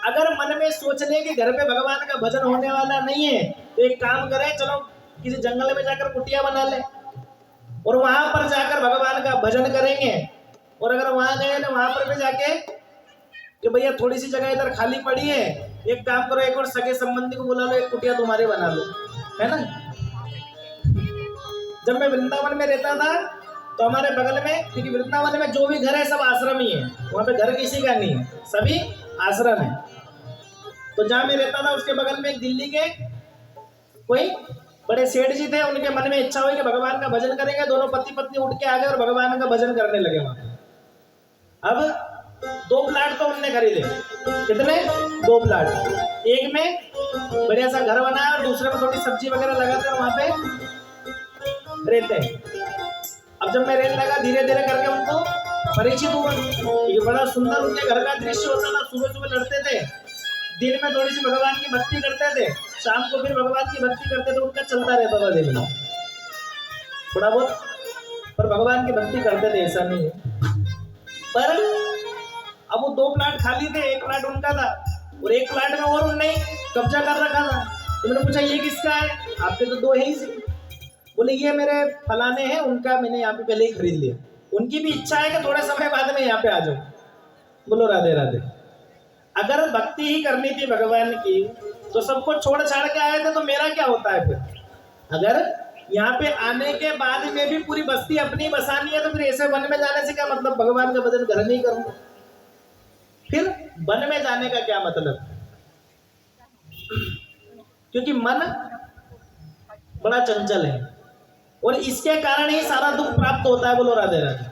अगर मन में सोच ले कि घर पे भगवान का भजन होने वाला नहीं है तो एक काम करें, चलो किसी जंगल में जाकर कुटिया बना ले और वहां पर जाकर भगवान का भजन करेंगे। और अगर वहां गए ना वहां पर भी जाके कि भैया थोड़ी सी जगह इधर खाली पड़ी है, एक काम करो एक और सगे संबंधी को बुला लो, एक कुटिया तुम्हारी बना लो, है ना। जब मैं वृंदावन में रहता था तो हमारे बगल में, क्योंकि वृंदावन में जो भी घर है सब आश्रम ही है, वहां पे घर किसी का नहीं है, सभी आश्रम है। तो जहां मैं रहता था उसके बगल में एक दिल्ली के कोई बड़े सेठ जी थे। उनके मन में इच्छा हुई कि भगवान का भजन करेंगे। दोनों पति पत्नी उठ के आ गए और भगवान का भजन करने लगे वहां। अब 2 प्लाट तो उनने खरीदे। कितने? 2 प्लाट। एक में बढ़िया सा घर बनाया और दूसरे में थोड़ी सब्जी वगैरह लगाकर वहां पे रहते हैं। अब जब मैं रहने लगा धीरे धीरे करके उनको परिचित हुआ। ये बड़ा सुंदर उनके घर का दृश्य होता था। सुबह सुबह लड़ते थे, दिन में थोड़ी सी भगवान की भक्ति करते थे, शाम को फिर भगवान की भक्ति करते थे। उनका चलता रहता था दिन में थोड़ा बहुत, पर भगवान की भक्ति करते थे, ऐसा नहीं है। पर अब वो 2 प्लाट खाली थे, 1 प्लाट उनका था और 1 प्लाट में और उन्होंने कब्जा कर रखा था। तो मैंने पूछा ये किसका है? आपके तो 2 है ही। बोले ये मेरे फलाने हैं, उनका मैंने यहाँ पे पहले ही खरीद लिया। उनकी भी इच्छा है कि थोड़े समय बाद में यहाँ पे आ जाऊं। बोलो राधे राधे। अगर भक्ति ही करनी थी भगवान की तो सबको छोड़ छाड़ के आए थे, तो मेरा क्या होता है फिर? अगर यहाँ पे आने के बाद में भी पूरी बस्ती अपनी बसानी है तो फिर ऐसे वन में जाने से क्या मतलब? भगवान का भजन घर नहीं करूंगा, फिर वन में जाने का क्या मतलब? क्योंकि मन बड़ा चंचल है और इसके कारण ही सारा दुख प्राप्त होता है। बोलो राधे राधे।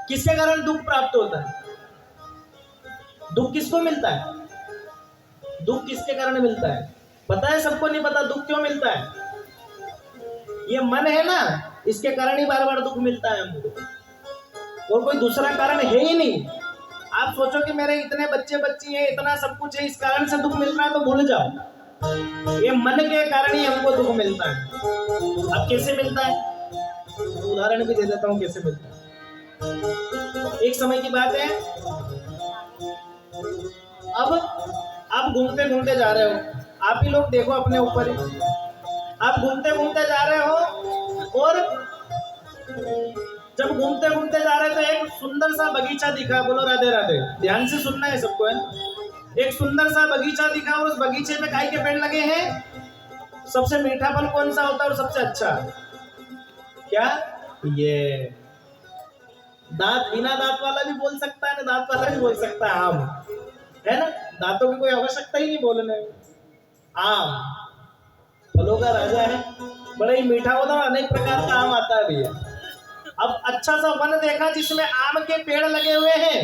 किसके कारण दुख प्राप्त होता है? दुख किसको मिलता है? दुख किसके कारण मिलता है पता है? सबको नहीं पता दुख क्यों मिलता है। ये मन है ना, इसके कारण ही बार बार दुख मिलता है हमको, और कोई दूसरा कारण है ही नहीं। आप सोचो कि मेरे इतने बच्चे बच्ची हैं, इतना सब कुछ है, इस कारण से दुख मिल रहा है तो भूल जाओ। ये मन के कारण ही हमको दुख मिलता है। अब कैसे मिलता है? उदाहरण भी दे देता हूँ कैसे मिलता है। एक समय की बात है, अब आप घूमते घूमते जा रहे हो, आप ही लोग देखो अपने ऊपर ही। आप घूमते घूमते जा रहे हो और जब घूमते घूमते जा रहे थे एक सुंदर सा बगीचा दिखा। बोलो राधे राधे। ध्यान से सुनना है सबको, है। एक सुंदर सा बगीचा दिखा और उस बगीचे में काय के पेड़ लगे हैं। सबसे मीठा फल कौन सा होता है और सबसे अच्छा? क्या? ये दांत, बिना दांत वाला भी बोल सकता है ना, दांत वाला भी बोल सकता है, आम, है ना। दांतों की कोई आवश्यकता ही नहीं बोलने में। आम फलों का राजा है, बड़ा ही मीठा होता है, अनेक प्रकार का आम आता है भैया। अब अच्छा सा वन देखा जिसमें आम के पेड़ लगे हुए हैं।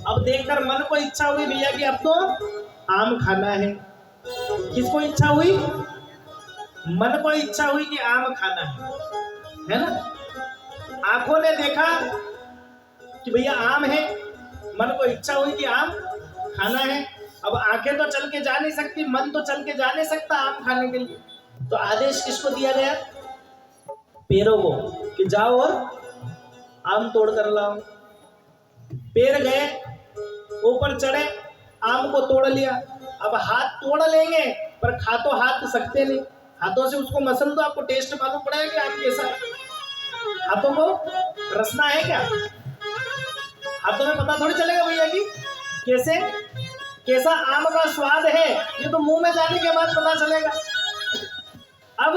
अब देखकर मन को इच्छा हुई भैया कि अब तो आम खाना है। किसको इच्छा हुई? मन को इच्छा हुई कि आम खाना है ना। आंखों ने देखा कि भैया आम है, मन को इच्छा हुई कि आम खाना है। अब आंखें तो चल के जा नहीं सकती, मन तो चल के जा नहीं सकता आम खाने के लिए। तो आदेश किसको दिया गया? पेड़ों को, कि जाओ और आम तोड़ कर लाओ। पेड़ गए, ऊपर चढ़े, आम को तोड़ लिया। अब हाथ तोड़ लेंगे पर खा तो हाथ सकते नहीं। हाथों से उसको मसल तो आपको टेस्ट मालूम पड़ेगा कि आम कैसा है। हाथों को रसना है क्या? हाथों में पता थोड़ी चलेगा भैया कि कैसा आम का स्वाद है, ये तो मुंह में जाने के बाद पता चलेगा। अब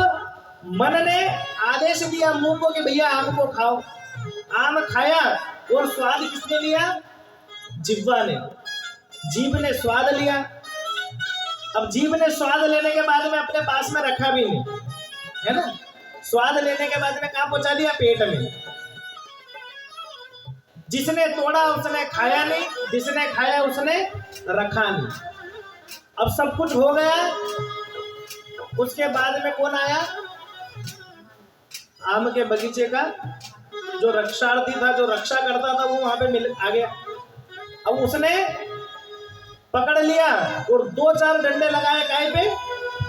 मन ने आदेश दिया मुंह को कि भैया आम को खाओ। आम खाया और स्वाद किसने लिया? जिह्वा ने, जीभ ने स्वाद लिया। अब जीभ ने स्वाद लेने के बाद में अपने पास में रखा भी नहीं, है ना। स्वाद लेने के बाद में कहाँ पहुंचा दिया? पेट में। जिसने तोड़ा उसने खाया नहीं, जिसने खाया उसने रखा नहीं। अब सब कुछ हो गया, उसके बाद में कौन आया? आम के बगीचे का जो रक्षार्थी था, जो रक्षा करता था, वो वहां पे आ गया। अब उसने पकड़ लिया और 2-4 डंडे लगाए काहे पे,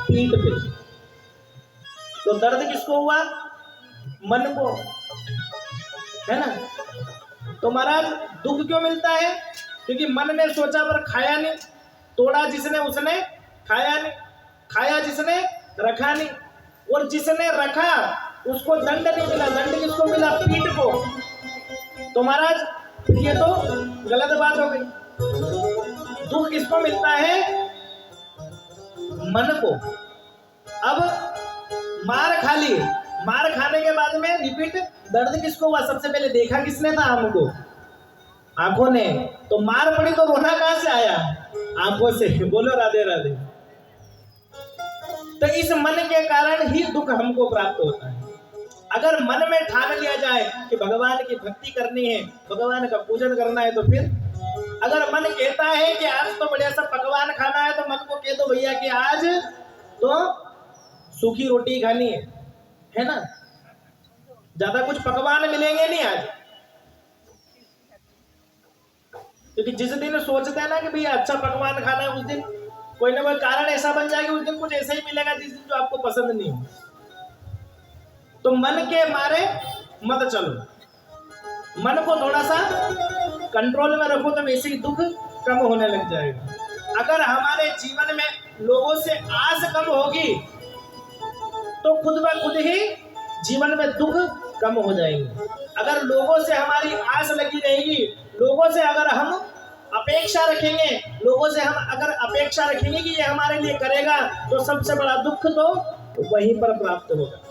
पीठ पे। तो दर्द किसको हुआ, मन को, है ना। तो महाराज दुख क्यों मिलता है, क्योंकि मन ने सोचा पर खाया नहीं, तोड़ा जिसने उसने खाया नहीं, खाया जिसने रखा नहीं, और जिसने रखा उसको दंड नहीं मिला। दंड किसको मिला, पीठ को। तो महाराज ये तो गलत बात हो गई। दुख किसको मिलता है, मन को। अब मार खा ली, मार खाने के बाद में रिपीट दर्द किसको हुआ, सबसे पहले देखा किसने था, हमको, आंखों ने। तो मार पड़ी तो रोना कहां से आया, आंखों से। बोलो राधे राधे। तो इस मन के कारण ही दुख हमको प्राप्त होता है। अगर मन में ठान लिया जाए कि भगवान की भक्ति करनी है, भगवान का पूजन करना है, तो फिर अगर मन कहता है कि आज तो बढ़िया सा पकवान खाना है, तो मन को कह दो भैया कि आज तो सूखी रोटी खानी है ना, ज्यादा कुछ पकवान मिलेंगे नहीं आज। क्योंकि जिस दिन सोचते हैं ना कि भैया अच्छा पकवान खाना है, उस दिन कोई ना कोई कारण ऐसा बन जाएगा, उस दिन कुछ ऐसा ही मिलेगा जिस दिन जो आपको पसंद नहीं हो। तो मन के मारे मत चलो, मन को थोड़ा सा कंट्रोल में रखो, तो वैसे ही दुख कम होने लग जाएगा। अगर हमारे जीवन में लोगों से आस कम होगी तो खुद ब खुद ही जीवन में दुख कम हो जाएंगे। अगर लोगों से हमारी आस लगी रहेगी, लोगों से अगर हम अपेक्षा रखेंगे, लोगों से हम अगर अपेक्षा रखेंगे कि ये हमारे लिए करेगा, तो सबसे बड़ा दुख तो वहीं पर प्राप्त होगा।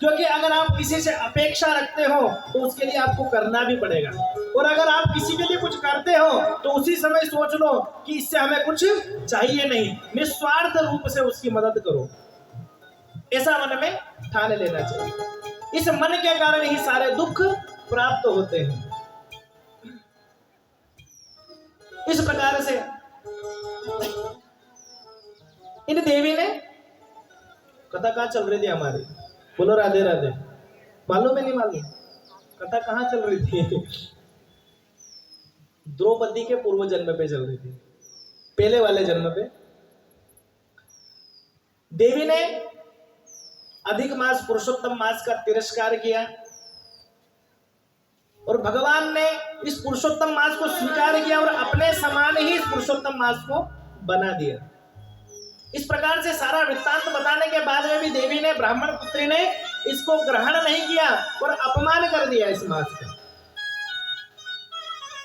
क्योंकि अगर आप किसी से अपेक्षा रखते हो तो उसके लिए आपको करना भी पड़ेगा, और अगर आप किसी के लिए कुछ करते हो तो उसी समय सोच लो कि इससे हमें कुछ चाहिए नहीं, निस्वार्थ रूप से उसकी मदद करो। ऐसा मन में ठान लेना चाहिए। इस मन के कारण ही सारे दुख प्राप्त होते हैं। इस प्रकार से इन देवी ने, कथा कहाँ चल रही थी हमारी, बोलो राधे राधे, मालूम है नहीं मालूम, कथा कहाँ चल रही थी, द्रौपदी के पूर्व जन्म पे चल रही थी, पहले वाले जन्म पे। देवी ने अधिक मास पुरुषोत्तम मास का तिरस्कार किया, और भगवान ने इस पुरुषोत्तम मास को स्वीकार किया और अपने समान ही इस पुरुषोत्तम मास को बना दिया। इस प्रकार से सारा वृत्तांत बताने के बाद में भी देवी ने, ब्राह्मण पुत्री ने इसको ग्रहण नहीं किया और अपमान कर दिया इस मास का।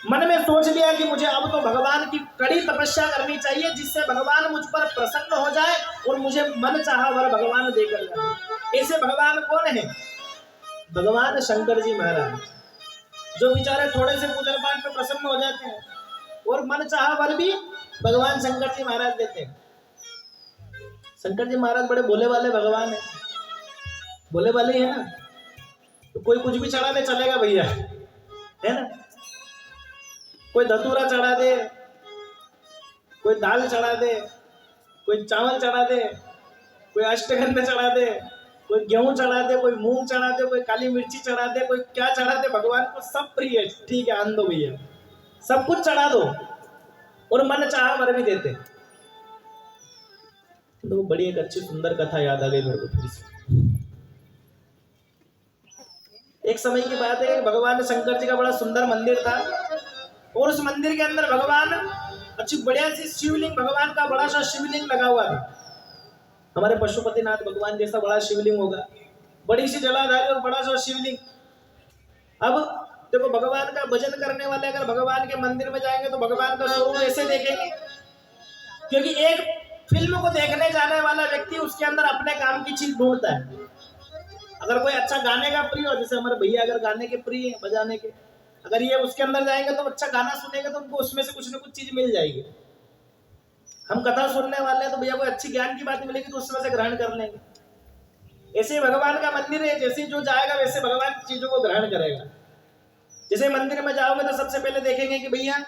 मन में सोच लिया कि मुझे अब तो भगवान की कड़ी तपस्या करनी चाहिए, जिससे भगवान मुझ पर प्रसन्न हो जाए और मुझे मन चाहा वर भगवान देकर जाए। ऐसे भगवान कौन है, भगवान शंकर जी महाराज, जो बेचारे थोड़े से पूजन पाठ में प्रसन्न हो जाते हैं, और मन चाहा वर भी भगवान शंकर जी महाराज देते हैं। शंकर जी महाराज बड़े भोले वाले भगवान है, भोले वाले ही है ना, तो कोई कुछ भी चढ़ा दे चलेगा भैया, है ना। कोई धतूरा चढ़ा दे, कोई दाल चढ़ा दे, कोई चावल चढ़ा दे, कोई अष्टगंध चढ़ा दे, कोई गेहूं चढ़ा दे, कोई मूंग चढ़ा दे, कोई काली मिर्ची चढ़ा दे, कोई क्या चढ़ा दे, भगवान को सब प्रिय है। ठीक है, आन दो भैया, सब कुछ चढ़ा दो, और मन चाहा वर भी देते। तो बड़ी एक अच्छी सुंदर कथा याद आ गई मेरे को फिर से। एक समय की बात है, भगवान शंकर जी का बड़ा सुंदर मंदिर था, और उस मंदिर के अंदर भगवान अच्छी बढ़िया सी शिवलिंग, भगवान का बड़ा सा शिवलिंग लगा हुआ था। हमारे पशुपतिनाथ भगवान जैसा बड़ा शिवलिंग होगा, बड़ी सी जलाधारी और बड़ा सा शिवलिंग। अब देखो, भगवान का भजन करने वाले अगर भगवान के मंदिर में जाएंगे तो भगवान का स्वरूप ऐसे देखेंगे, क्योंकि एक फिल्म को देखने जाने वाला व्यक्ति उसके अंदर अपने काम की चीज ढूंढता है। अगर कोई अच्छा गाने का प्रिय हो, जैसे हमारे भैया अगर गाने के प्रिय है, बजाने के, अगर ये उसके अंदर जाएंगे तो अच्छा गाना सुनेंगे तो उनको उसमें से कुछ ना कुछ चीज मिल जाएगी। हम कथा सुनने वाले हैं तो भैया कोई अच्छी ज्ञान की बात मिलेगी तो उसमें से ग्रहण कर लेंगे। ऐसे भगवान का मंदिर है, जैसे जो जाएगा वैसे भगवान की चीजों को ग्रहण करेगा। जैसे मंदिर में जाओगे तो सबसे पहले देखेंगे कि भैया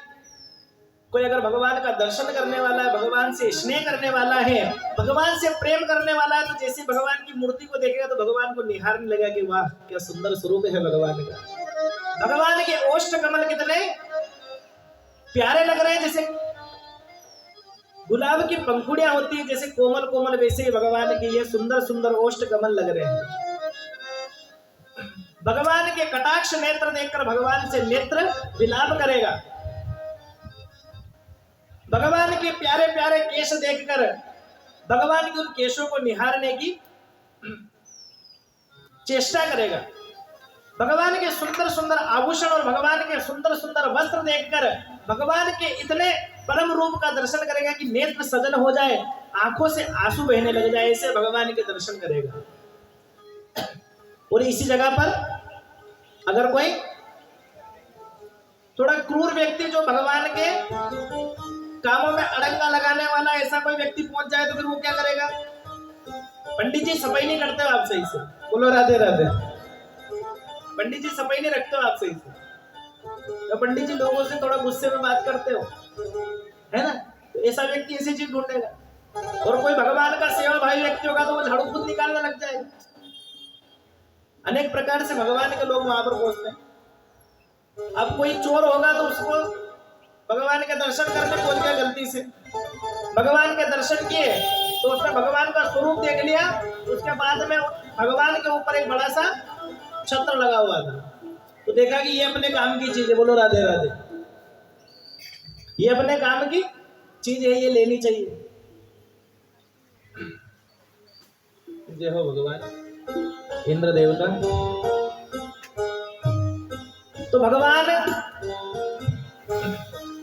कोई अगर भगवान का दर्शन करने वाला है, भगवान से स्नेह करने वाला है, भगवान से प्रेम करने वाला है, तो जैसे भगवान की मूर्ति को देखेगा तो भगवान को निहारने लगेगा कि वाह क्या सुंदर स्वरूप है भगवान का। भगवान के ओष्ठ कमल कितने प्यारे लग रहे हैं, जैसे गुलाब की पंखुड़ियां होती है जैसे कोमल कोमल, वैसे ही भगवान के ये सुंदर सुंदर ओष्ठ कमल लग रहे हैं। भगवान के कटाक्ष नेत्र देखकर भगवान से नेत्र विलाप करेगा। भगवान के प्यारे प्यारे केश देखकर भगवान के उन केशों को निहारने की चेष्टा करेगा। भगवान के सुंदर सुंदर आभूषण और भगवान के सुंदर सुंदर वस्त्र देखकर भगवान के इतने परम रूप का दर्शन करेगा कि नेत्र सजल हो जाए, आंखों से आंसू बहने लग जाए, ऐसे भगवान के दर्शन करेगा। और इसी जगह पर अगर कोई थोड़ा क्रूर व्यक्ति जो भगवान के कामों में अड़ंगा लगाने वाला ऐसा कोई व्यक्ति पहुंच जाए तो फिर वो क्या करेगा? पंडित जी सफाई नहीं करते हो आप सही से, बोलो राधे राधे। पंडित जी सफाई नहीं रखते हो आप सही से, तो पंडित जी लोगों से थोड़ा गुस्से में बात करते हो, है ना? तो ऐसा व्यक्ति ऐसी चीज ढूंढेगा। और कोई भगवान का सेवा भाई व्यक्ति होगा तो वो झाड़ू खुद निकालने लग जाएगा। अनेक प्रकार से भगवान के लोग वहां पर पहुंचते हैं। अब कोई चोर होगा तो उसको भगवान के दर्शन करने पहुंच गया गलती से, भगवान के दर्शन किए तो उसने भगवान का स्वरूप देख लिया। उसके बाद में भगवान के ऊपर एक बड़ा सा छत्र लगा हुआ था, तो देखा कि ये अपने काम की चीज है, बोलो राधे राधे, ये अपने काम की चीज है, ये लेनी चाहिए। जय हो भगवान इंद्र देवता। तो भगवान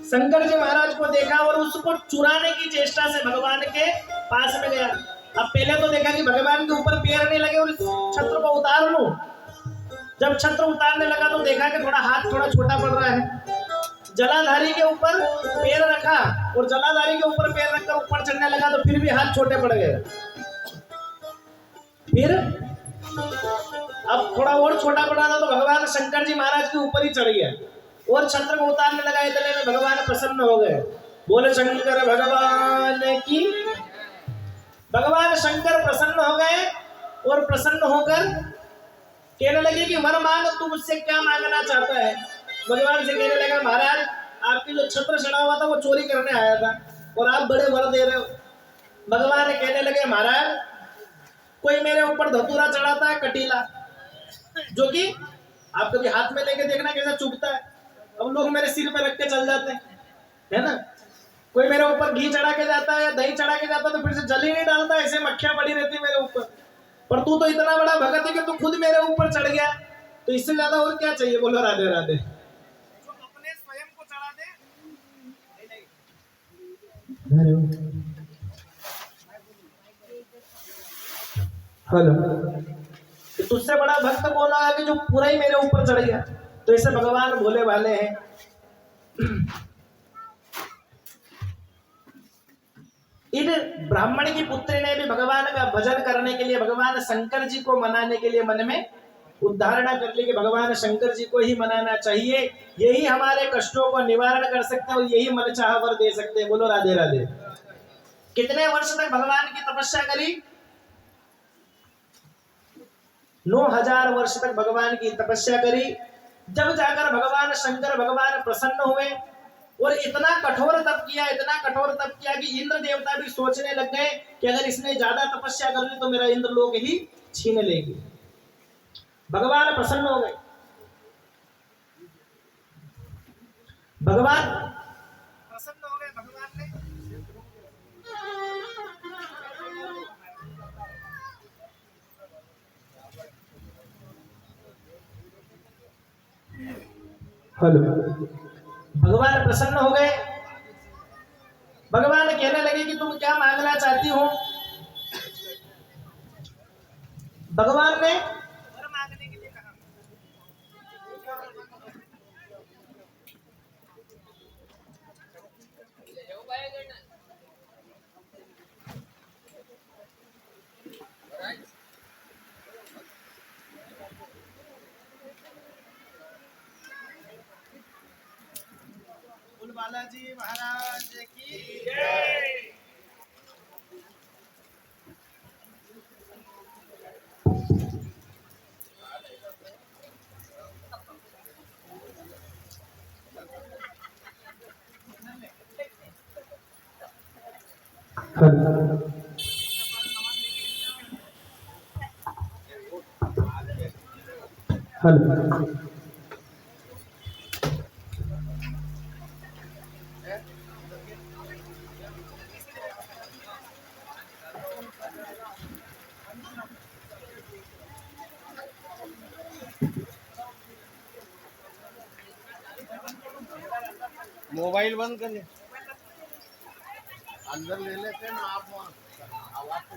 शंकर जी महाराज को देखा और उसको चुराने की चेष्टा से भगवान के पास में गया। अब पहले तो देखा कि भगवान के ऊपर पैर नहीं लगे और छत्र को उतार लूं। जब छत्र उतारने लगा तो देखा कि थोड़ा हाथ थोड़ा छोटा पड़ रहा है। जलाधारी के ऊपर पैर रखा और जलाधारी के ऊपर पैर रखकर ऊपर चढ़ने लगा तो फिर भी हाथ छोटे पड़ गए। फिर अब थोड़ा और छोटा पड़ा था तो भगवान शंकर जी महाराज के ऊपर ही चढ़ गया और छत्र को उतारने लगा। इतने में भगवान प्रसन्न हो गए, बोले शंकर भगवान की। भगवान शंकर प्रसन्न हो गए और प्रसन्न होकर कहने लगे कि वर मांग, तू मुझसे क्या मांगना चाहता है? भगवान से कहने लगा, महाराज आपकी जो छत्र चढ़ा हुआ था वो चोरी करने आया था और आप बड़े वर दे रहे हो। भगवान कहने लगे, महाराज कोई मेरे ऊपर धतूरा चढ़ाता है कटीला, जो कि आप कभी हाथ में लेके देखना कैसा चुभता है। अब लोग मेरे सिर पे रख के चल जाते हैं, है ना? कोई मेरे ऊपर घी चढ़ा के जाता है या दही चढ़ा के जाता है तो फिर से जल ही नहीं डालता, ऐसे मक्खियां पड़ी रहती मेरे ऊपर। पर तू तो इतना बड़ा भगत है कि तू खुद मेरे ऊपर चढ़ गया, तो इससे ज्यादा और क्या चाहिए? बोलो राधे राधे। जो अपने स्वयं को चढ़ा दे। हेलो, तुझसे बड़ा भक्त बोला है कि जो पूरा ही मेरे ऊपर चढ़ गया। तो ऐसे भगवान भोले वाले हैं। इन ब्राह्मण की पुत्री ने भी भगवान का भजन करने के लिए भगवान शंकर जी को मनाने के लिए मन में उद्धारणा कर ली कि भगवान शंकर जी को ही मनाना चाहिए, यही हमारे कष्टों को निवारण कर सकते हैं और यही मन चाह वर दे सकते हैं। बोलो राधे राधे। कितने वर्ष तक भगवान की तपस्या करी? 9000 वर्ष तक भगवान की तपस्या करी। जब जाकर भगवान शंकर भगवान प्रसन्न हुए और इतना कठोर तप किया, इतना कठोर तप किया कि इंद्र देवता भी सोचने लग गए कि अगर इसने ज्यादा तपस्या कर ली तो मेरा इंद्र लोक ही छीन लेगी। भगवान प्रसन्न हो गए। भगवान प्रसन्न हो गए। भगवान ने भगवान प्रसन्न हो गए। भगवान कहने लगे कि तुम क्या मांगना चाहती हो? भगवान ने वर मांगने के लिए कहा। बालाजी महाराज की जय। हल हल मोबाइल बंद कर ले अंदर ले लेते हैं ना आप वहाँ आवाज तो